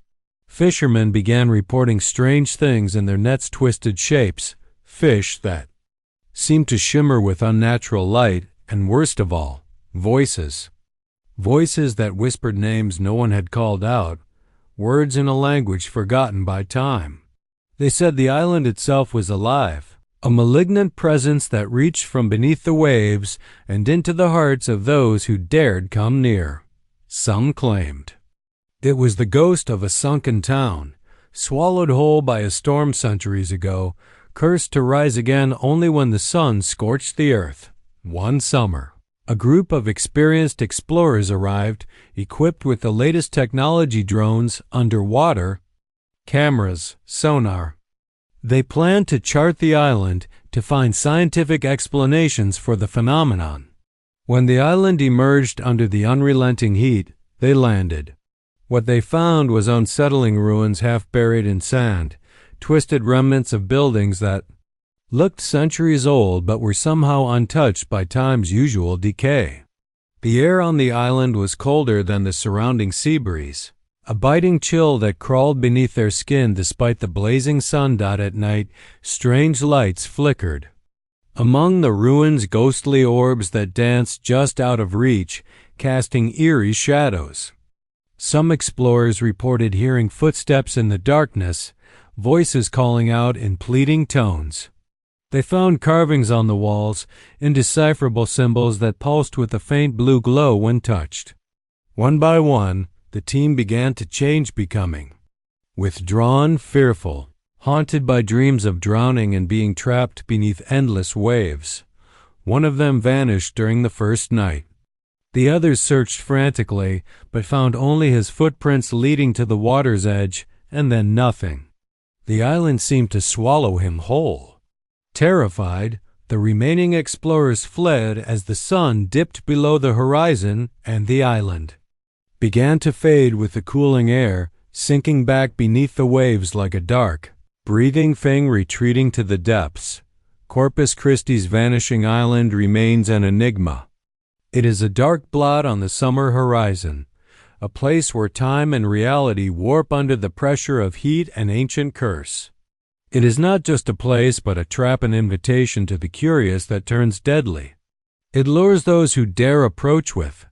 Speaker 1: Fishermen began reporting strange things in their nets, twisted shapes, fish that seemed to shimmer with unnatural light, and worst of all, voices. Voices that whispered names no one had called out, words in a language forgotten by time. They said the island itself was alive, a malignant presence that reached from beneath the waves and into the hearts of those who dared come near. Some claimed it was the ghost of a sunken town, swallowed whole by a storm centuries ago, cursed to rise again only when the sun scorched the earth. One summer, a group of experienced explorers arrived, equipped with the latest technology: drones, underwater cameras, sonar. They planned to chart the island to find scientific explanations for the phenomenon. When the island emerged under the unrelenting heat, they landed. What they found was unsettling ruins half buried in sand, twisted remnants of buildings that looked centuries old but were somehow untouched by time's usual decay. The air on the island was colder than the surrounding sea breeze, a biting chill that crawled beneath their skin despite the blazing sun. At night, strange lights flickered. Among the ruins, ghostly orbs that danced just out of reach, casting eerie shadows. Some explorers reported hearing footsteps in the darkness, voices calling out in pleading tones. They found carvings on the walls, indecipherable symbols that pulsed with a faint blue glow when touched. One by one, the team began to change, becoming withdrawn, fearful, haunted by dreams of drowning and being trapped beneath endless waves. One of them vanished during the first night. The others searched frantically, but found only his footprints leading to the water's edge, and then nothing. The island seemed to swallow him whole. Terrified, the remaining explorers fled as the sun dipped below the horizon, and the island began to fade with the cooling air, sinking back beneath the waves like a dark, breathing thing retreating to the depths. Corpus Christi's vanishing island remains an enigma. It is a dark blot on the summer horizon, a place where time and reality warp under the pressure of heat and ancient curse. It is not just a place but a trap, an invitation to the curious that turns deadly. It lures those who dare approach with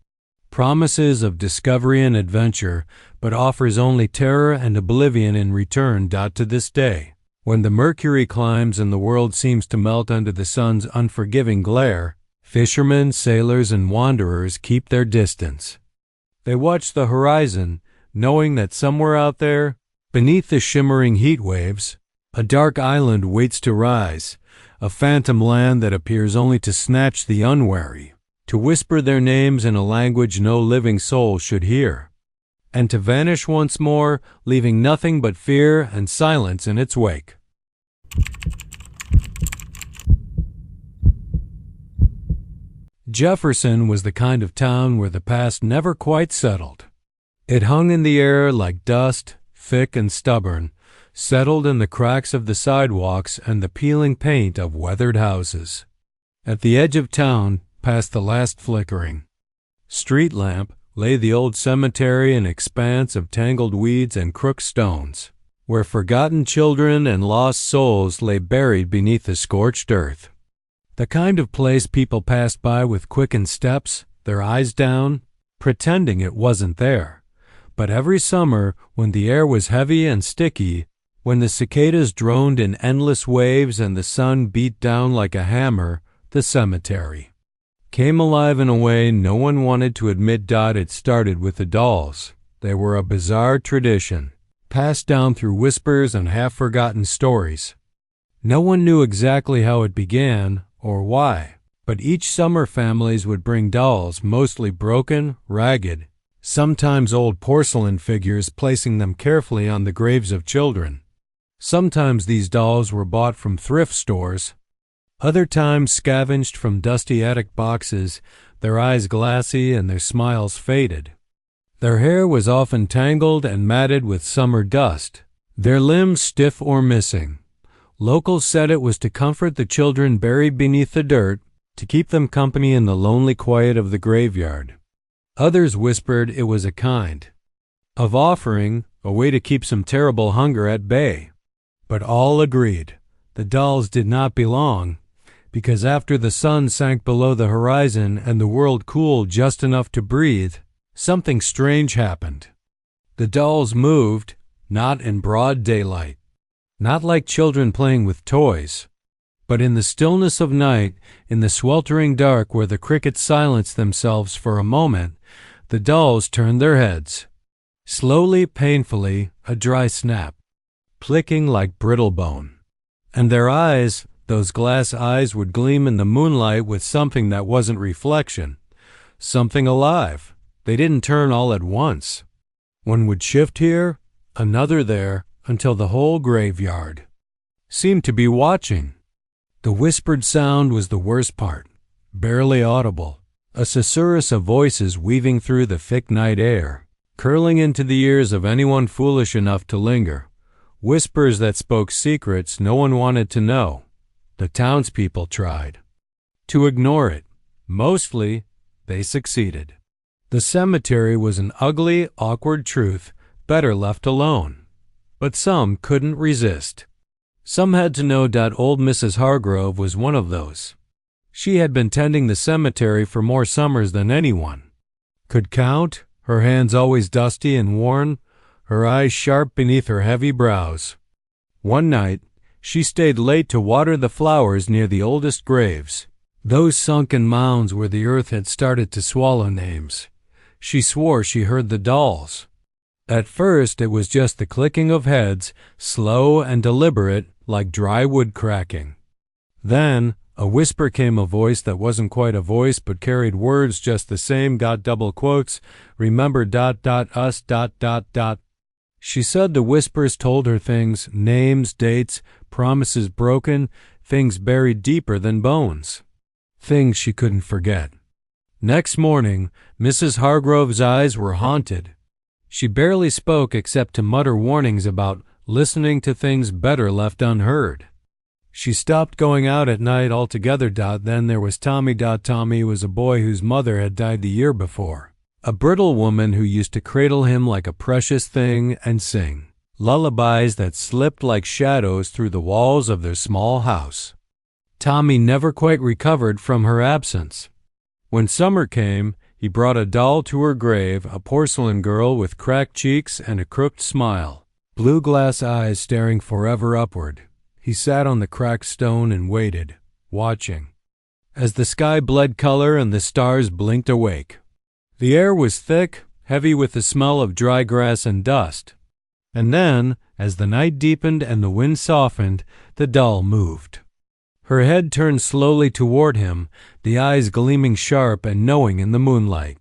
Speaker 1: promises of discovery and adventure, but offers only terror and oblivion in return. To this day, when the mercury climbs and the world seems to melt under the sun's unforgiving glare, fishermen, sailors, and wanderers keep their distance. They watch the horizon, knowing that somewhere out there, beneath the shimmering heat waves, a dark island waits to rise, a phantom land that appears only to snatch the unwary, to whisper their names in a language no living soul should hear, and to vanish once more, leaving nothing but fear and silence in its wake. Jefferson was the kind of town where the past never quite settled. It hung in the air like dust, thick and stubborn, settled in the cracks of the sidewalks and the peeling paint of weathered houses. At the edge of town, past the last flickering street lamp, lay the old cemetery, an expanse of tangled weeds and crooked stones, where forgotten children and lost souls lay buried beneath the scorched earth. The kind of place people passed by with quickened steps, their eyes down, pretending it wasn't there. But every summer, when the air was heavy and sticky, when the cicadas droned in endless waves and the sun beat down like a hammer, the cemetery came alive in a way no one wanted to admit. It started with the dolls. They were a bizarre tradition, passed down through whispers and half-forgotten stories. No one knew exactly how it began or why, but each summer families would bring dolls, mostly broken, ragged, sometimes old porcelain figures, placing them carefully on the graves of children. Sometimes these dolls were bought from thrift stores, other times scavenged from dusty attic boxes, their eyes glassy and their smiles faded. Their hair was often tangled and matted with summer dust, their limbs stiff or missing. Locals said it was to comfort the children buried beneath the dirt, to keep them company in the lonely quiet of the graveyard. Others whispered it was a kind of offering, a way to keep some terrible hunger at bay. But all agreed the dolls did not belong, because after the sun sank below the horizon and the world cooled just enough to breathe, something strange happened. The dolls moved, not in broad daylight, not like children playing with toys, but in the stillness of night, in the sweltering dark where the crickets silenced themselves for a moment. The dolls turned their heads. Slowly, painfully, a dry snap, clicking like brittle bone. And their eyes, those glass eyes, would gleam in the moonlight with something that wasn't reflection, something alive. They didn't turn all at once. One would shift here, another there, until the whole graveyard seemed to be watching. The whispered sound was the worst part, barely audible, a susurrus of voices weaving through the thick night air, curling into the ears of anyone foolish enough to linger. Whispers that spoke secrets no one wanted to know. The townspeople tried to ignore it. Mostly, they succeeded. The cemetery was an ugly, awkward truth, better left alone. But some couldn't resist. Some had to know that old Mrs. Hargrove was one of those. She had been tending the cemetery for more summers than anyone could count, her hands always dusty and worn, her eyes sharp beneath her heavy brows. One night, she stayed late to water the flowers near the oldest graves, those sunken mounds where the earth had started to swallow names. She swore she heard the dolls. At first, it was just the clicking of heads, slow and deliberate, like dry wood cracking. Then, a whisper came, a voice that wasn't quite a voice but carried words just the same, got double quotes, remember ... us ... She said the whispers told her things, names, dates, promises broken, things buried deeper than bones, things she couldn't forget. Next morning, Mrs. Hargrove's eyes were haunted. She barely spoke except to mutter warnings about listening to things better left unheard. She stopped going out at night altogether. Then there was Tommy. Tommy was a boy whose mother had died the year before. A brittle woman who used to cradle him like a precious thing and sing lullabies that slipped like shadows through the walls of their small house. Tommy never quite recovered from her absence. When summer came, he brought a doll to her grave, a porcelain girl with cracked cheeks and a crooked smile, blue glass eyes staring forever upward. He sat on the cracked stone and waited, watching, as the sky bled color and the stars blinked awake. The air was thick, heavy with the smell of dry grass and dust. And then, as the night deepened and the wind softened, the doll moved. Her head turned slowly toward him, the eyes gleaming sharp and knowing in the moonlight.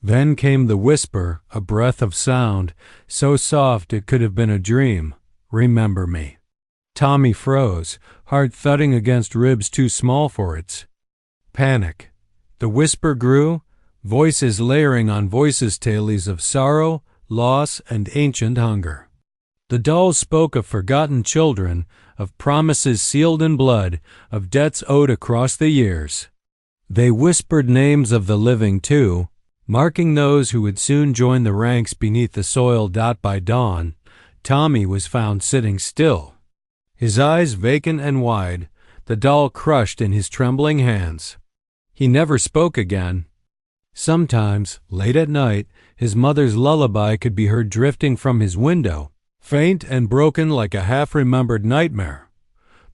Speaker 1: Then came the whisper, a breath of sound, so soft it could have been a dream. Remember me. Tommy froze, heart thudding against ribs too small for its panic. The whisper grew, voices layering on voices, tales of sorrow, loss, and ancient hunger. The dolls spoke of forgotten children, of promises sealed in blood, of debts owed across the years. They whispered names of the living, too, marking those who would soon join the ranks beneath the soil. By dawn, Tommy was found sitting still, his eyes vacant and wide, the doll crushed in his trembling hands. He never spoke again. Sometimes, late at night, his mother's lullaby could be heard drifting from his window, faint and broken like a half-remembered nightmare.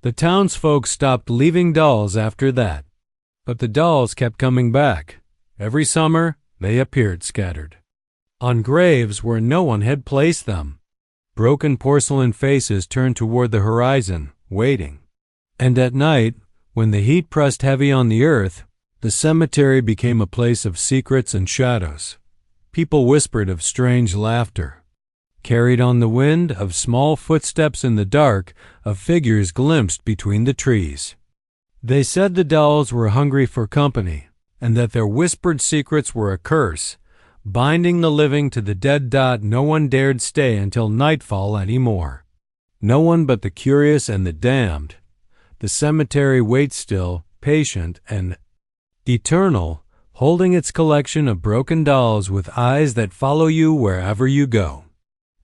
Speaker 1: The townsfolk stopped leaving dolls after that, but the dolls kept coming back. Every summer, they appeared scattered on graves where no one had placed them. Broken porcelain faces turned toward the horizon, waiting. And at night, when the heat pressed heavy on the earth, the cemetery became a place of secrets and shadows. People whispered of strange laughter, carried on the wind, of small footsteps in the dark, of figures glimpsed between the trees. They said the dolls were hungry for company, and that their whispered secrets were a curse, binding the living to the dead. No one dared stay until nightfall anymore. No one but the curious and the damned. The cemetery waits still, patient and eternal, holding its collection of broken dolls with eyes that follow you wherever you go.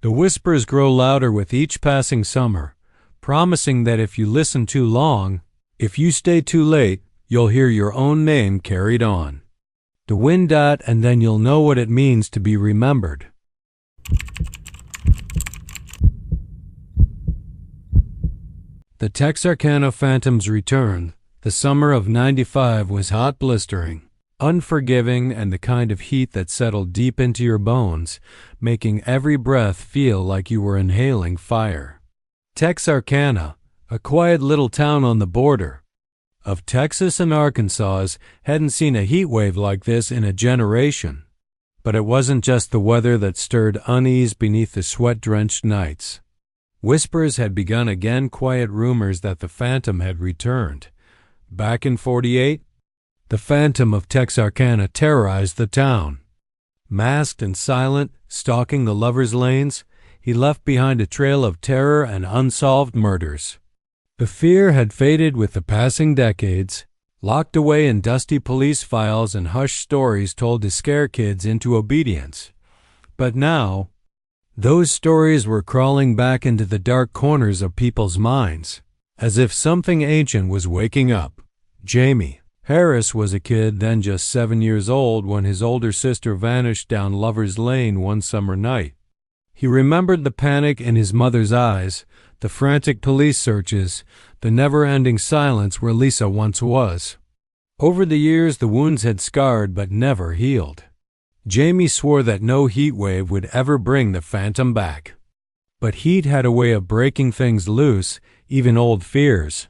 Speaker 1: The whispers grow louder with each passing summer, promising that if you listen too long, if you stay too late, you'll hear your own name carried on. The wind. And then you'll know what it means to be remembered. The Texarkana Phantoms returned. The summer of '95 was hot, blistering, unforgiving, and the kind of heat that settled deep into your bones, making every breath feel like you were inhaling fire. Texarkana, a quiet little town on the border of Texas and Arkansas, hadn't seen a heat wave like this in a generation. But it wasn't just the weather that stirred unease beneath the sweat-drenched nights. Whispers had begun again, quiet rumors that the Phantom had returned. Back in '48, the Phantom of Texarkana terrorized the town. Masked and silent, stalking the lovers' lanes, he left behind a trail of terror and unsolved murders. The fear had faded with the passing decades, locked away in dusty police files and hushed stories told to scare kids into obedience. But now, those stories were crawling back into the dark corners of people's minds, as if something ancient was waking up. Jamie Harris was a kid then, just 7 years old, when his older sister vanished down Lover's Lane one summer night. He remembered the panic in his mother's eyes, the frantic police searches, the never-ending silence where Lisa once was. Over the years, the wounds had scarred but never healed. Jamie swore that no heat wave would ever bring the Phantom back. But heat had a way of breaking things loose, even old fears.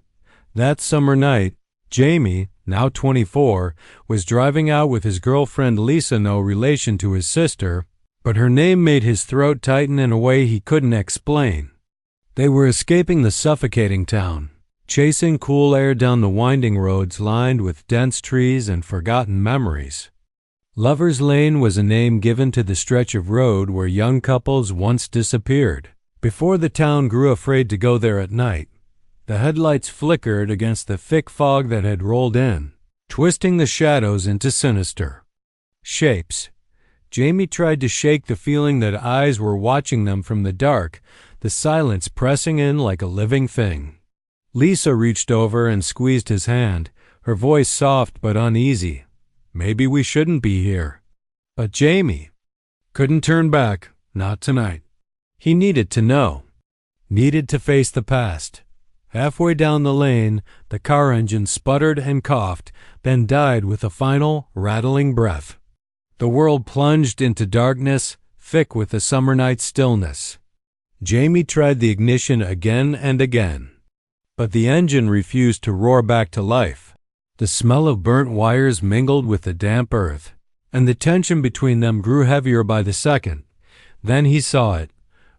Speaker 1: That summer night, Jamie, now 24, was driving out with his girlfriend Lisa, no relation to his sister, but her name made his throat tighten in a way he couldn't explain. They were escaping the suffocating town, chasing cool air down the winding roads lined with dense trees and forgotten memories. Lover's Lane was a name given to the stretch of road where young couples once disappeared, before the town grew afraid to go there at night. The headlights flickered against the thick fog that had rolled in, twisting the shadows into sinister shapes. Jamie tried to shake the feeling that eyes were watching them from the dark, the silence pressing in like a living thing. Lisa reached over and squeezed his hand, her voice soft but uneasy. "Maybe we shouldn't be here." But Jamie couldn't turn back, not tonight. He needed to know, needed to face the past. Halfway down the lane, the car engine sputtered and coughed, then died with a final, rattling breath. The world plunged into darkness, thick with the summer night stillness. Jamie tried the ignition again and again, but the engine refused to roar back to life. The smell of burnt wires mingled with the damp earth, and the tension between them grew heavier by the second. Then he saw it.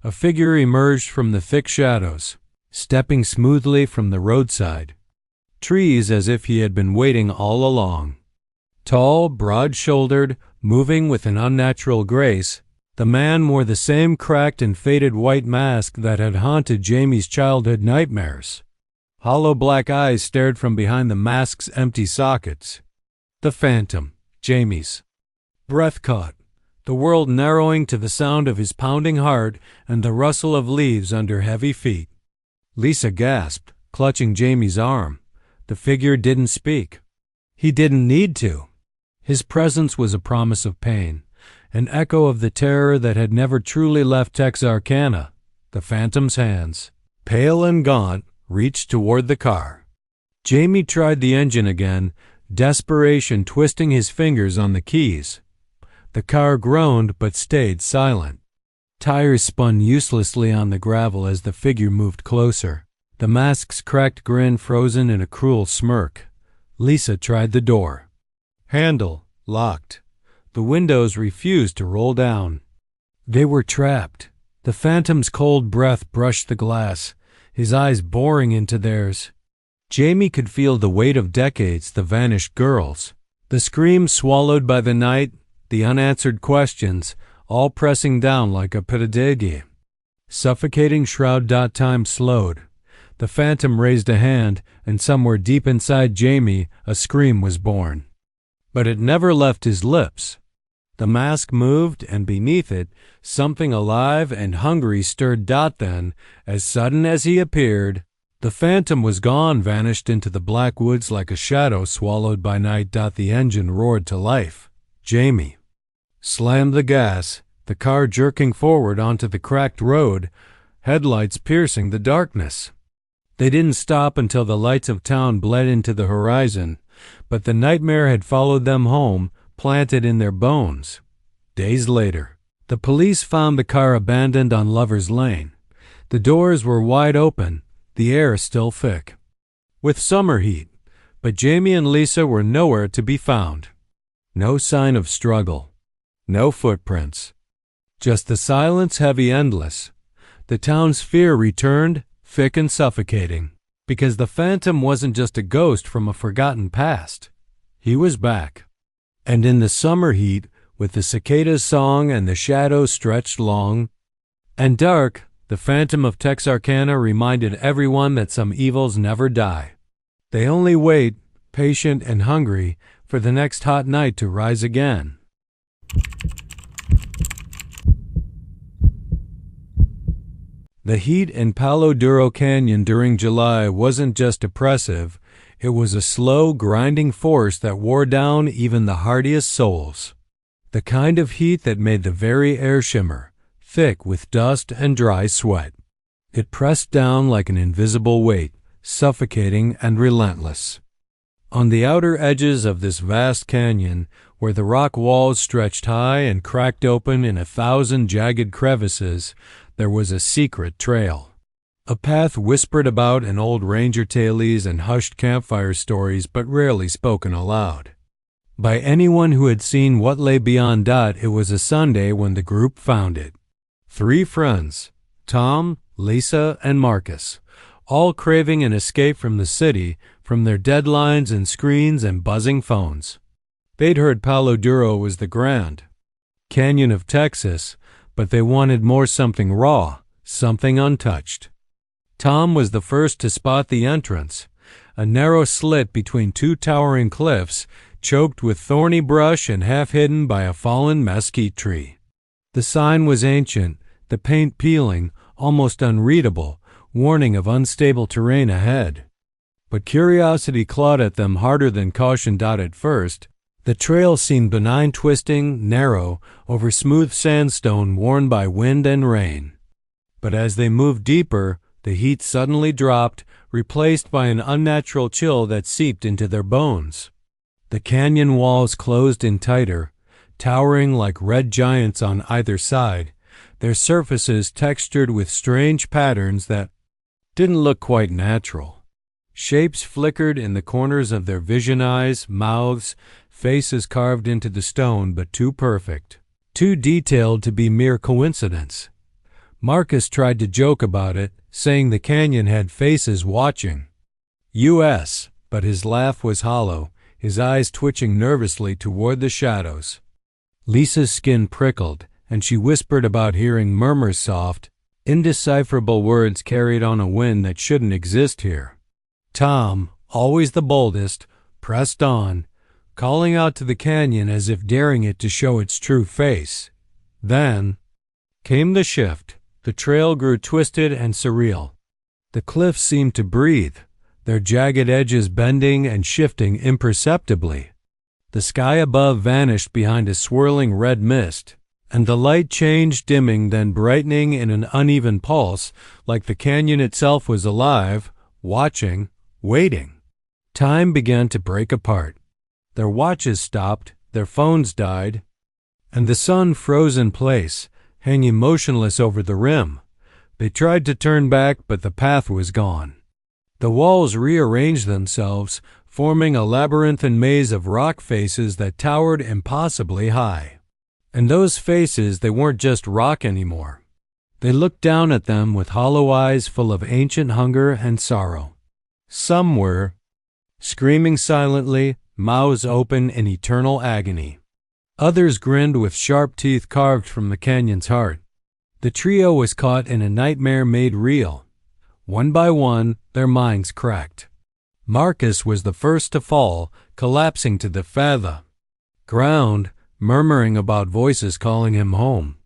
Speaker 1: A figure emerged from the thick shadows, stepping smoothly from the roadside. Trees as if he had been waiting all along. Tall, broad-shouldered, moving with an unnatural grace, the man wore the same cracked and faded white mask that had haunted Jamie's childhood nightmares. Hollow black eyes stared from behind the mask's empty sockets. The Phantom, Jamie's. Breath caught, the world narrowing to the sound of his pounding heart and the rustle of leaves under heavy feet. Lisa gasped, clutching Jamie's arm. The figure didn't speak. He didn't need to. His presence was a promise of pain, an echo of the terror that had never truly left Texarkana. The Phantom's hands, pale and gaunt, reached toward the car. Jamie tried the engine again, desperation twisting his fingers on the keys. The car groaned but stayed silent. Tires spun uselessly on the gravel as the figure moved closer, the mask's cracked grin frozen in a cruel smirk. Lisa tried the door. Handle locked. The windows refused to roll down. They were trapped. The Phantom's cold breath brushed the glass, his eyes boring into theirs. Jamie could feel the weight of decades, the vanished girls, the screams swallowed by the night, the unanswered questions, all pressing down like a pedagogy. Suffocating shroud. Time slowed. The Phantom raised a hand, and somewhere deep inside Jamie, a scream was born. But it never left his lips. The mask moved, and beneath it, something alive and hungry stirred. Then, as sudden as he appeared, the Phantom was gone, vanished into the black woods like a shadow swallowed by night. The engine roared to life. Jamie slammed the gas, the car jerking forward onto the cracked road, headlights piercing the darkness. They didn't stop until the lights of town bled into the horizon, but the nightmare had followed them home, planted in their bones. Days later, the police found the car abandoned on Lover's Lane. The doors were wide open, the air still thick with summer heat, but Jamie and Lisa were nowhere to be found. No sign of struggle. No footprints. Just the silence, heavy, endless. The town's fear returned, thick and suffocating, because the Phantom wasn't just a ghost from a forgotten past. He was back. And in the summer heat, with the cicada's song and the shadows stretched long and dark, the Phantom of Texarkana reminded everyone that some evils never die. They only wait, patient and hungry, for the next hot night to rise again. The heat in Palo Duro Canyon during July wasn't just oppressive, it was a slow, grinding force that wore down even the hardiest souls. The kind of heat that made the very air shimmer, thick with dust and dry sweat. It pressed down like an invisible weight, suffocating and relentless. On the outer edges of this vast canyon, where the rock walls stretched high and cracked open in 1,000 jagged crevices, there was a secret trail. A path whispered about in old ranger tales and hushed campfire stories, but rarely spoken aloud. By anyone who had seen what lay beyond. It was a Sunday when the group found it. 3 friends, Tom, Lisa, and Marcus, all craving an escape from the city, from their deadlines and screens and buzzing phones. They'd heard Palo Duro was the Grand Canyon of Texas, but they wanted more, something raw, something untouched. Tom was the first to spot the entrance, a narrow slit between 2 towering cliffs, choked with thorny brush and half hidden by a fallen mesquite tree. The sign was ancient, the paint peeling, almost unreadable, warning of unstable terrain ahead. But curiosity clawed at them harder than caution. At first, the trail seemed benign, twisting, narrow, over smooth sandstone worn by wind and rain. But as they moved deeper, the heat suddenly dropped, replaced by an unnatural chill that seeped into their bones. The canyon walls closed in tighter, towering like red giants on either side, their surfaces textured with strange patterns that didn't look quite natural. Shapes flickered in the corners of their vision, eyes, mouths, faces carved into the stone, but too perfect, too detailed to be mere coincidence. Marcus tried to joke about it, saying the canyon had faces watching. U.S., but his laugh was hollow, his eyes twitching nervously toward the shadows. Lisa's skin prickled, and she whispered about hearing murmurs, soft, indecipherable words carried on a wind that shouldn't exist here. Tom, always the boldest, pressed on, calling out to the canyon as if daring it to show its true face. Then came the shift. The trail grew twisted and surreal. The cliffs seemed to breathe, their jagged edges bending and shifting imperceptibly. The sky above vanished behind a swirling red mist, and the light changed, dimming, then brightening in an uneven pulse, like the canyon itself was alive, watching, waiting. Time began to break apart. Their watches stopped, their phones died, and the sun froze in place, hanging motionless over the rim. They tried to turn back, but the path was gone. The walls rearranged themselves, forming a labyrinthine maze of rock faces that towered impossibly high. And those faces, they weren't just rock anymore. They looked down at them with hollow eyes full of ancient hunger and sorrow. Some were screaming silently, mouths open in eternal agony. Others grinned with sharp teeth carved from the canyon's heart. The trio was caught in a nightmare made real. One by one, their minds cracked. Marcus was the first to fall, collapsing to the ground, murmuring about voices calling him home.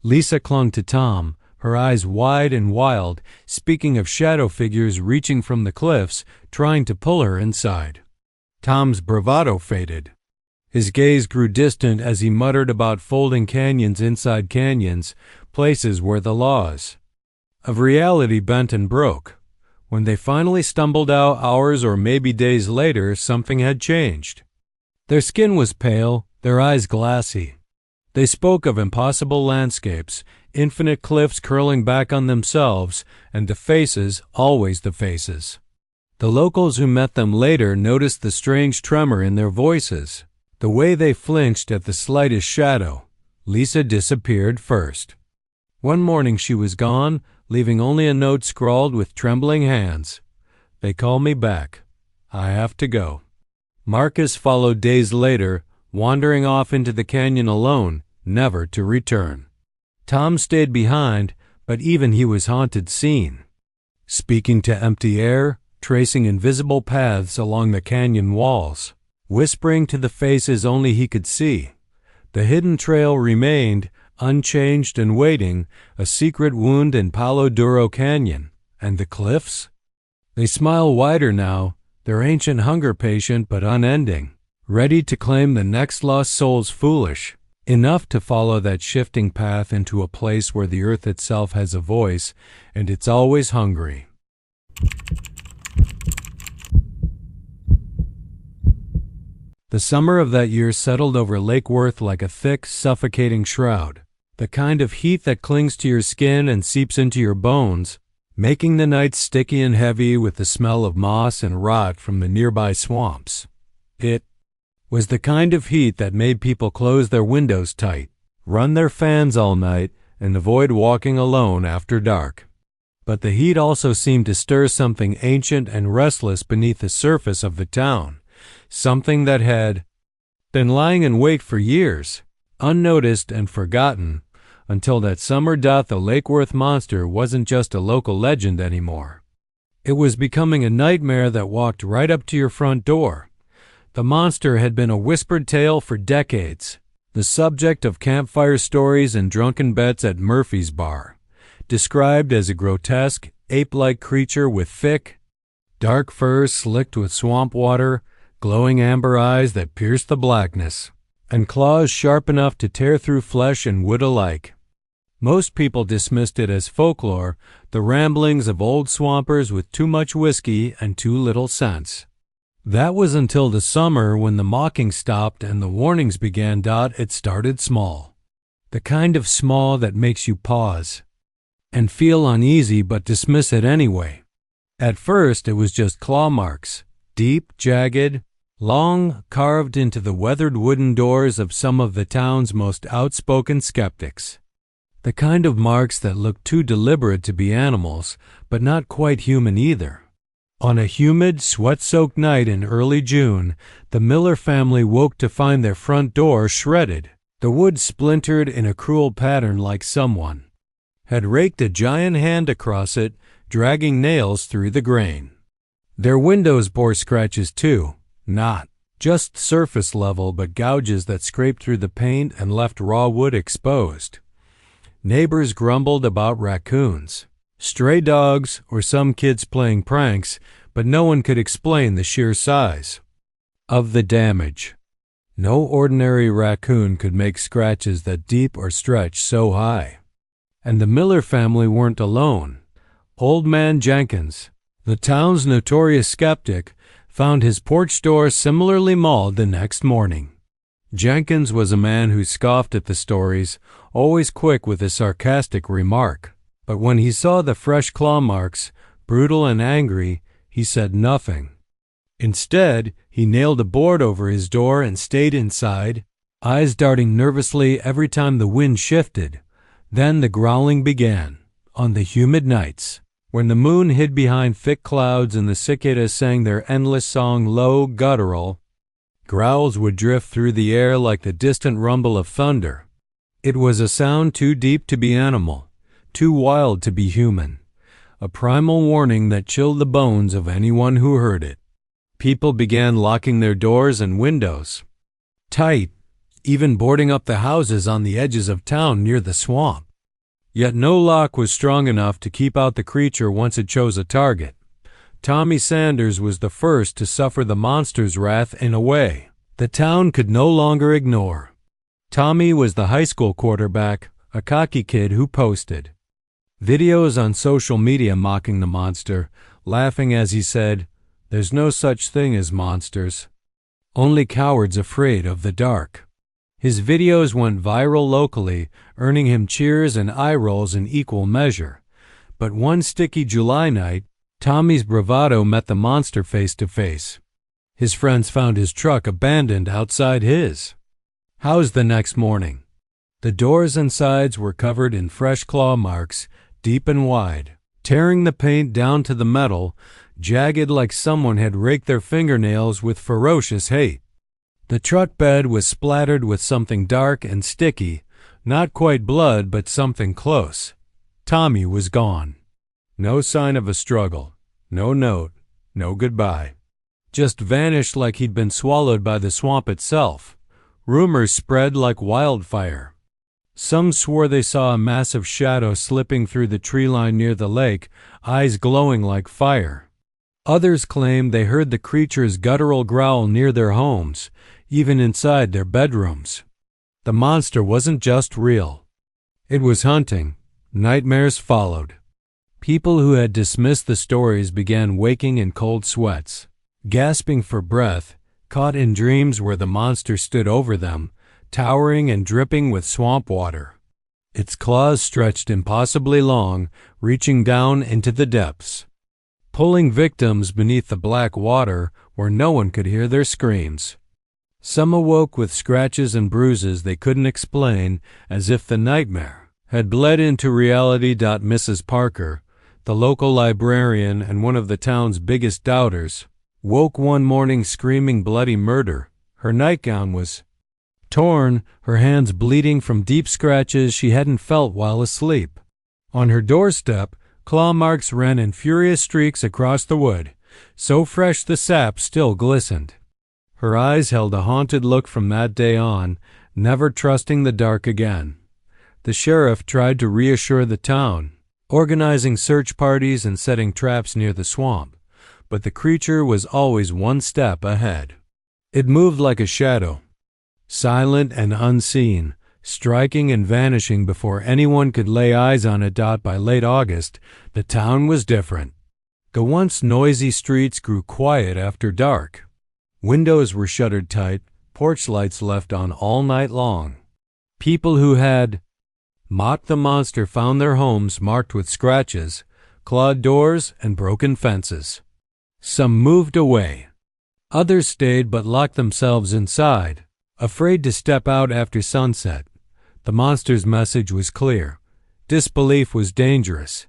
Speaker 1: Lisa clung to Tom, her eyes wide and wild, speaking of shadow figures reaching from the cliffs, trying to pull her inside. Tom's bravado faded. His gaze grew distant as he muttered about folding canyons inside canyons, places where the laws of reality bent and broke. When they finally stumbled out hours or maybe days later, something had changed. Their skin was pale, their eyes glassy. They spoke of impossible landscapes, infinite cliffs curling back on themselves, and the faces, always the faces. The locals who met them later noticed the strange tremor in their voices, the way they flinched at the slightest shadow. Lisa disappeared first. One morning she was gone, leaving only a note scrawled with trembling hands. "They call me back. I have to go." Marcus followed days later, wandering off into the canyon alone, never to return. Tom stayed behind, but even he was haunted seen, speaking to empty air, tracing invisible paths along the canyon walls, whispering to the faces only he could see. The hidden trail remained, unchanged and waiting, a secret wound in Palo Duro Canyon. And the cliffs? They smile wider now, their ancient hunger patient but unending, ready to claim the next lost souls foolish, enough to follow that shifting path into a place where the earth itself has a voice, and it's always hungry. The summer of that year settled over Lake Worth like a thick, suffocating shroud, the kind of heat that clings to your skin and seeps into your bones, making the nights sticky and heavy with the smell of moss and rot from the nearby swamps. It was the kind of heat that made people close their windows tight, run their fans all night, and avoid walking alone after dark. But the heat also seemed to stir something ancient and restless beneath the surface of the town, something that had been lying in wait for years, unnoticed and forgotten, until that summer the Lake Worth monster wasn't just a local legend anymore. It was becoming a nightmare that walked right up to your front door. The monster had been a whispered tale for decades, the subject of campfire stories and drunken bets at Murphy's Bar, described as a grotesque, ape-like creature with thick, dark fur slicked with swamp water, glowing amber eyes that pierced the blackness, and claws sharp enough to tear through flesh and wood alike. Most people dismissed it as folklore, the ramblings of old swampers with too much whiskey and too little sense. That was until the summer when the mocking stopped and the warnings began. It started small. The kind of small that makes you pause and feel uneasy but dismiss it anyway. At first it was just claw marks, deep, jagged, long, carved into the weathered wooden doors of some of the town's most outspoken skeptics. The kind of marks that looked too deliberate to be animals, but not quite human either. On a humid, sweat-soaked night in early June, the Miller family woke to find their front door shredded, the wood splintered in a cruel pattern like someone had raked a giant hand across it, dragging nails through the grain. Their windows bore scratches too, not just surface level but gouges that scraped through the paint and left raw wood exposed. Neighbors grumbled about raccoons, stray dogs, or some kids playing pranks, but no one could explain the sheer size of the damage. No ordinary raccoon could make scratches that deep or stretch so high. And the Miller family weren't alone. Old Man Jenkins, the town's notorious skeptic, found his porch door similarly mauled the next morning. Jenkins was a man who scoffed at the stories, always quick with a sarcastic remark. But when he saw the fresh claw marks, brutal and angry, he said nothing. Instead, he nailed a board over his door and stayed inside, eyes darting nervously every time the wind shifted. Then the growling began. On the humid nights, when the moon hid behind thick clouds and the cicadas sang their endless song low, guttural, growls would drift through the air like the distant rumble of thunder. It was a sound too deep to be animal, too wild to be human, a primal warning that chilled the bones of anyone who heard it. People began locking their doors and windows tight, even boarding up the houses on the edges of town near the swamp. Yet no lock was strong enough to keep out the creature once it chose a target. Tommy Sanders was the first to suffer the monster's wrath in a way the town could no longer ignore. Tommy was the high school quarterback, a cocky kid who posted videos on social media mocking the monster, laughing as he said, "There's no such thing as monsters. Only cowards afraid of the dark." His videos went viral locally, earning him cheers and eye rolls in equal measure. But one sticky July night, Tommy's bravado met the monster face to face. His friends found his truck abandoned outside his house the next morning. The doors and sides were covered in fresh claw marks, deep and wide, tearing the paint down to the metal, jagged like someone had raked their fingernails with ferocious hate. The truck bed was splattered with something dark and sticky, not quite blood, but something close. Tommy was gone. No sign of a struggle, no note, no goodbye. Just vanished like he'd been swallowed by the swamp itself. Rumors spread like wildfire. Some swore they saw a massive shadow slipping through the tree line near the lake, eyes glowing like fire. Others claimed they heard the creature's guttural growl near their homes, even inside their bedrooms. The monster wasn't just real. It was hunting. Nightmares followed. People who had dismissed the stories began waking in cold sweats, gasping for breath, caught in dreams where the monster stood over them, towering and dripping with swamp water. Its claws stretched impossibly long, reaching down into the depths, pulling victims beneath the black water where no one could hear their screams. Some awoke with scratches and bruises they couldn't explain, as if the nightmare had bled into reality. Mrs. Parker, the local librarian and one of the town's biggest doubters, woke one morning screaming bloody murder. Her nightgown was torn, her hands bleeding from deep scratches she hadn't felt while asleep. On her doorstep, claw marks ran in furious streaks across the wood, so fresh the sap still glistened. Her eyes held a haunted look from that day on, never trusting the dark again. The sheriff tried to reassure the town, organizing search parties and setting traps near the swamp, but the creature was always one step ahead. It moved like a shadow, silent and unseen, striking and vanishing before anyone could lay eyes on it. By late August, the town was different. The once noisy streets grew quiet after dark. Windows were shuttered tight, porch lights left on all night long. People who had mocked the monster found their homes marked with scratches, clawed doors, and broken fences. Some moved away. Others stayed but locked themselves inside, afraid to step out after sunset. The monster's message was clear. Disbelief was dangerous.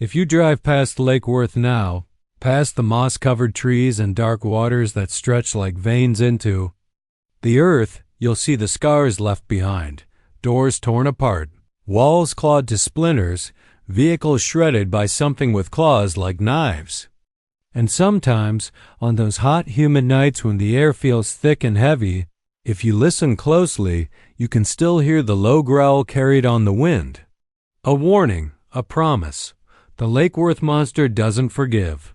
Speaker 1: If you drive past Lake Worth now, past the moss-covered trees and dark waters that stretch like veins into the earth, you'll see the scars left behind, doors torn apart, walls clawed to splinters, vehicles shredded by something with claws like knives. And sometimes, on those hot, humid nights when the air feels thick and heavy, if you listen closely, you can still hear the low growl carried on the wind. A warning, a promise. The Lake Worth monster doesn't forgive.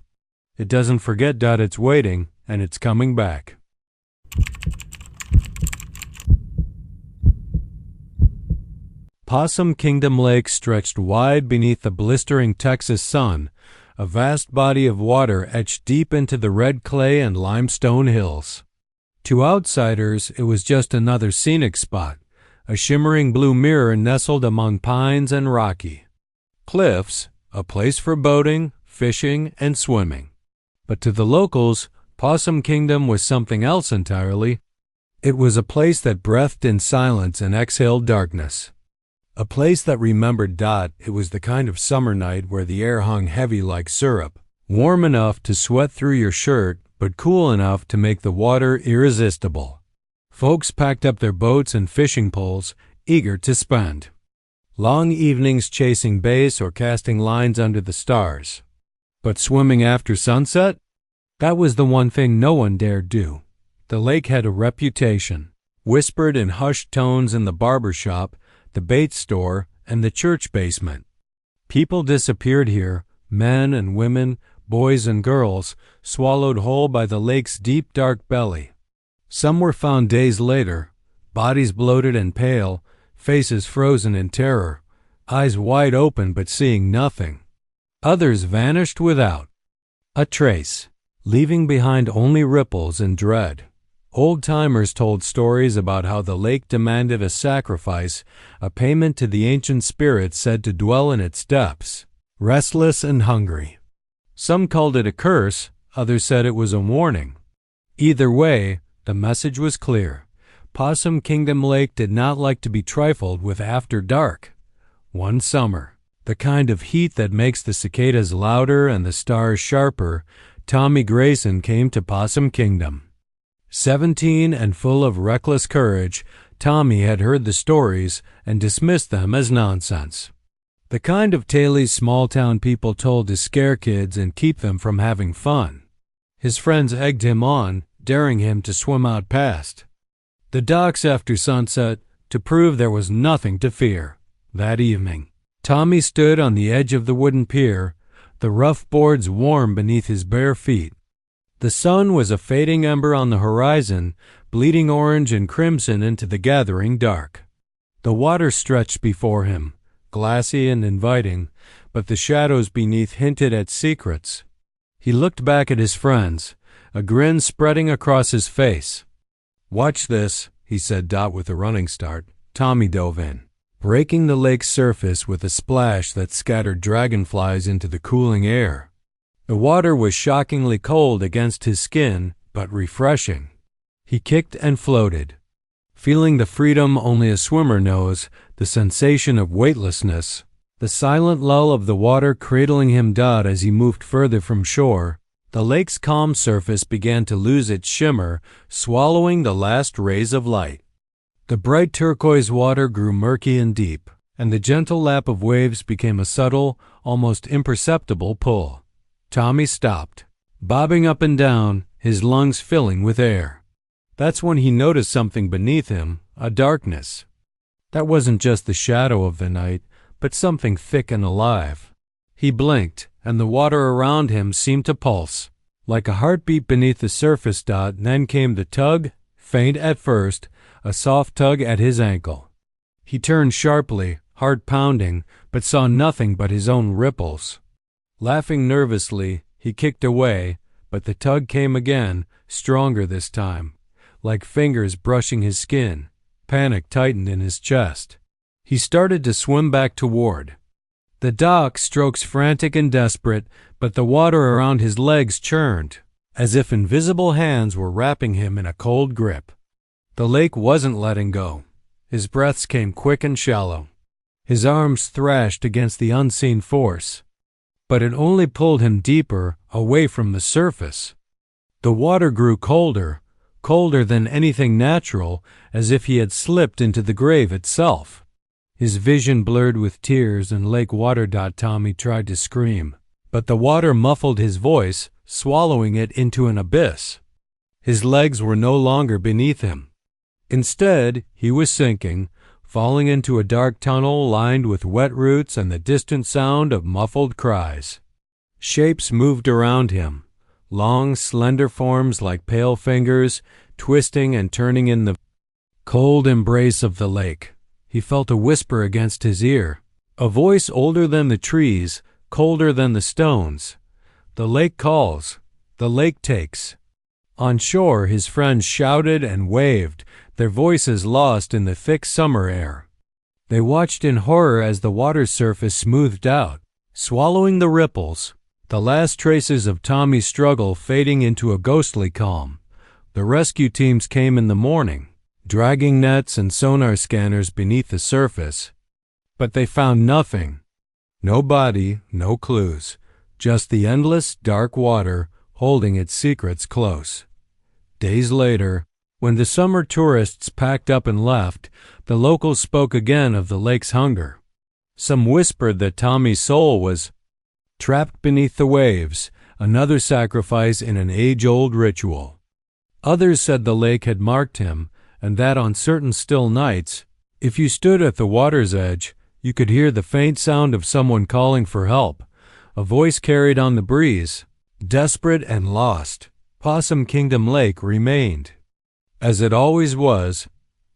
Speaker 1: It doesn't forget. It's waiting, and it's coming back. Possum Kingdom Lake stretched wide beneath the blistering Texas sun, a vast body of water etched deep into the red clay and limestone hills. To outsiders, it was just another scenic spot, a shimmering blue mirror nestled among pines and rocky cliffs, a place for boating, fishing, and swimming. But to the locals, Possum Kingdom was something else entirely. It was a place that breathed in silence and exhaled darkness. A place that remembered Dot. It was the kind of summer night where the air hung heavy like syrup, warm enough to sweat through your shirt, but cool enough to make the water irresistible. Folks packed up their boats and fishing poles, eager to spend long evenings chasing bass or casting lines under the stars. But swimming after sunset? That was the one thing no one dared do. The lake had a reputation, whispered in hushed tones in the barber shop, the bait store, and the church basement. People disappeared here, men and women, boys and girls, swallowed whole by the lake's deep dark belly. Some were found days later, bodies bloated and pale, faces frozen in terror, eyes wide open but seeing nothing. Others vanished without a trace, leaving behind only ripples and dread. Old-timers told stories about how the lake demanded a sacrifice, a payment to the ancient spirits said to dwell in its depths, restless and hungry. Some called it a curse, others said it was a warning. Either way, the message was clear. Possum Kingdom Lake did not like to be trifled with after dark. One summer, the kind of heat that makes the cicadas louder and the stars sharper, Tommy Grayson came to Possum Kingdom. 17 and full of reckless courage, Tommy had heard the stories and dismissed them as nonsense. The kind of tales small-town people told to scare kids and keep them from having fun. His friends egged him on, daring him to swim out past the docks after sunset to prove there was nothing to fear. That evening, Tommy stood on the edge of the wooden pier, the rough boards warm beneath his bare feet. The sun was a fading ember on the horizon, bleeding orange and crimson into the gathering dark. The water stretched before him, glassy and inviting, but the shadows beneath hinted at secrets. He looked back at his friends, a grin spreading across his face. "Watch this," he said, Dot with a running start. Tommy dove in, breaking the lake's surface with a splash that scattered dragonflies into the cooling air. The water was shockingly cold against his skin, but refreshing. He kicked and floated, feeling the freedom only a swimmer knows, the sensation of weightlessness, the silent lull of the water cradling him. Dot as he moved further from shore. The lake's calm surface began to lose its shimmer, swallowing the last rays of light. The bright turquoise water grew murky and deep, and the gentle lap of waves became a subtle, almost imperceptible pull. Tommy stopped, bobbing up and down, his lungs filling with air. That's when he noticed something beneath him, a darkness. That wasn't just the shadow of the night, but something thick and alive. He blinked, and the water around him seemed to pulse, like a heartbeat beneath the surface. Dot. Then came the tug, faint at first, a soft tug at his ankle. He turned sharply, heart pounding, but saw nothing but his own ripples. Laughing nervously, he kicked away, but the tug came again, stronger this time, like fingers brushing his skin. Panic tightened in his chest. He started to swim back toward the dock, strokes frantic and desperate, but the water around his legs churned, as if invisible hands were wrapping him in a cold grip. The lake wasn't letting go. His breaths came quick and shallow. His arms thrashed against the unseen force, but it only pulled him deeper, away from the surface. The water grew colder, colder than anything natural, as if he had slipped into the grave itself. His vision blurred with tears and lake water. Tommy tried to scream, but the water muffled his voice, swallowing it into an abyss. His legs were no longer beneath him. Instead, he was sinking, falling into a dark tunnel lined with wet roots and the distant sound of muffled cries. Shapes moved around him, long, slender forms like pale fingers, twisting and turning in the cold embrace of the lake. he felt a whisper against his ear, a voice older than the trees, colder than the stones. The lake calls, the lake takes. On shore, his friends shouted and waved, their voices lost in the thick summer air. They watched in horror as the water's surface smoothed out, swallowing the ripples, the last traces of Tommy's struggle fading into a ghostly calm. The rescue teams came in the morning, dragging nets and sonar scanners beneath the surface. But they found nothing. No body, no clues, just the endless, dark water holding its secrets close. Days later, when the summer tourists packed up and left, the locals spoke again of the lake's hunger. Some whispered that Tommy's soul was trapped beneath the waves, another sacrifice in an age-old ritual. Others said the lake had marked him, and that on certain still nights, if you stood at the water's edge, you could hear the faint sound of someone calling for help, a voice carried on the breeze. Desperate and lost, Possum Kingdom Lake remained, as it always was,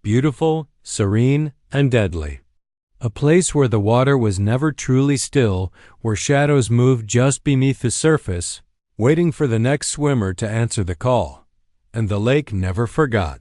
Speaker 1: beautiful, serene, and deadly. A place where the water was never truly still, where shadows moved just beneath the surface, waiting for the next swimmer to answer the call. And the lake never forgot.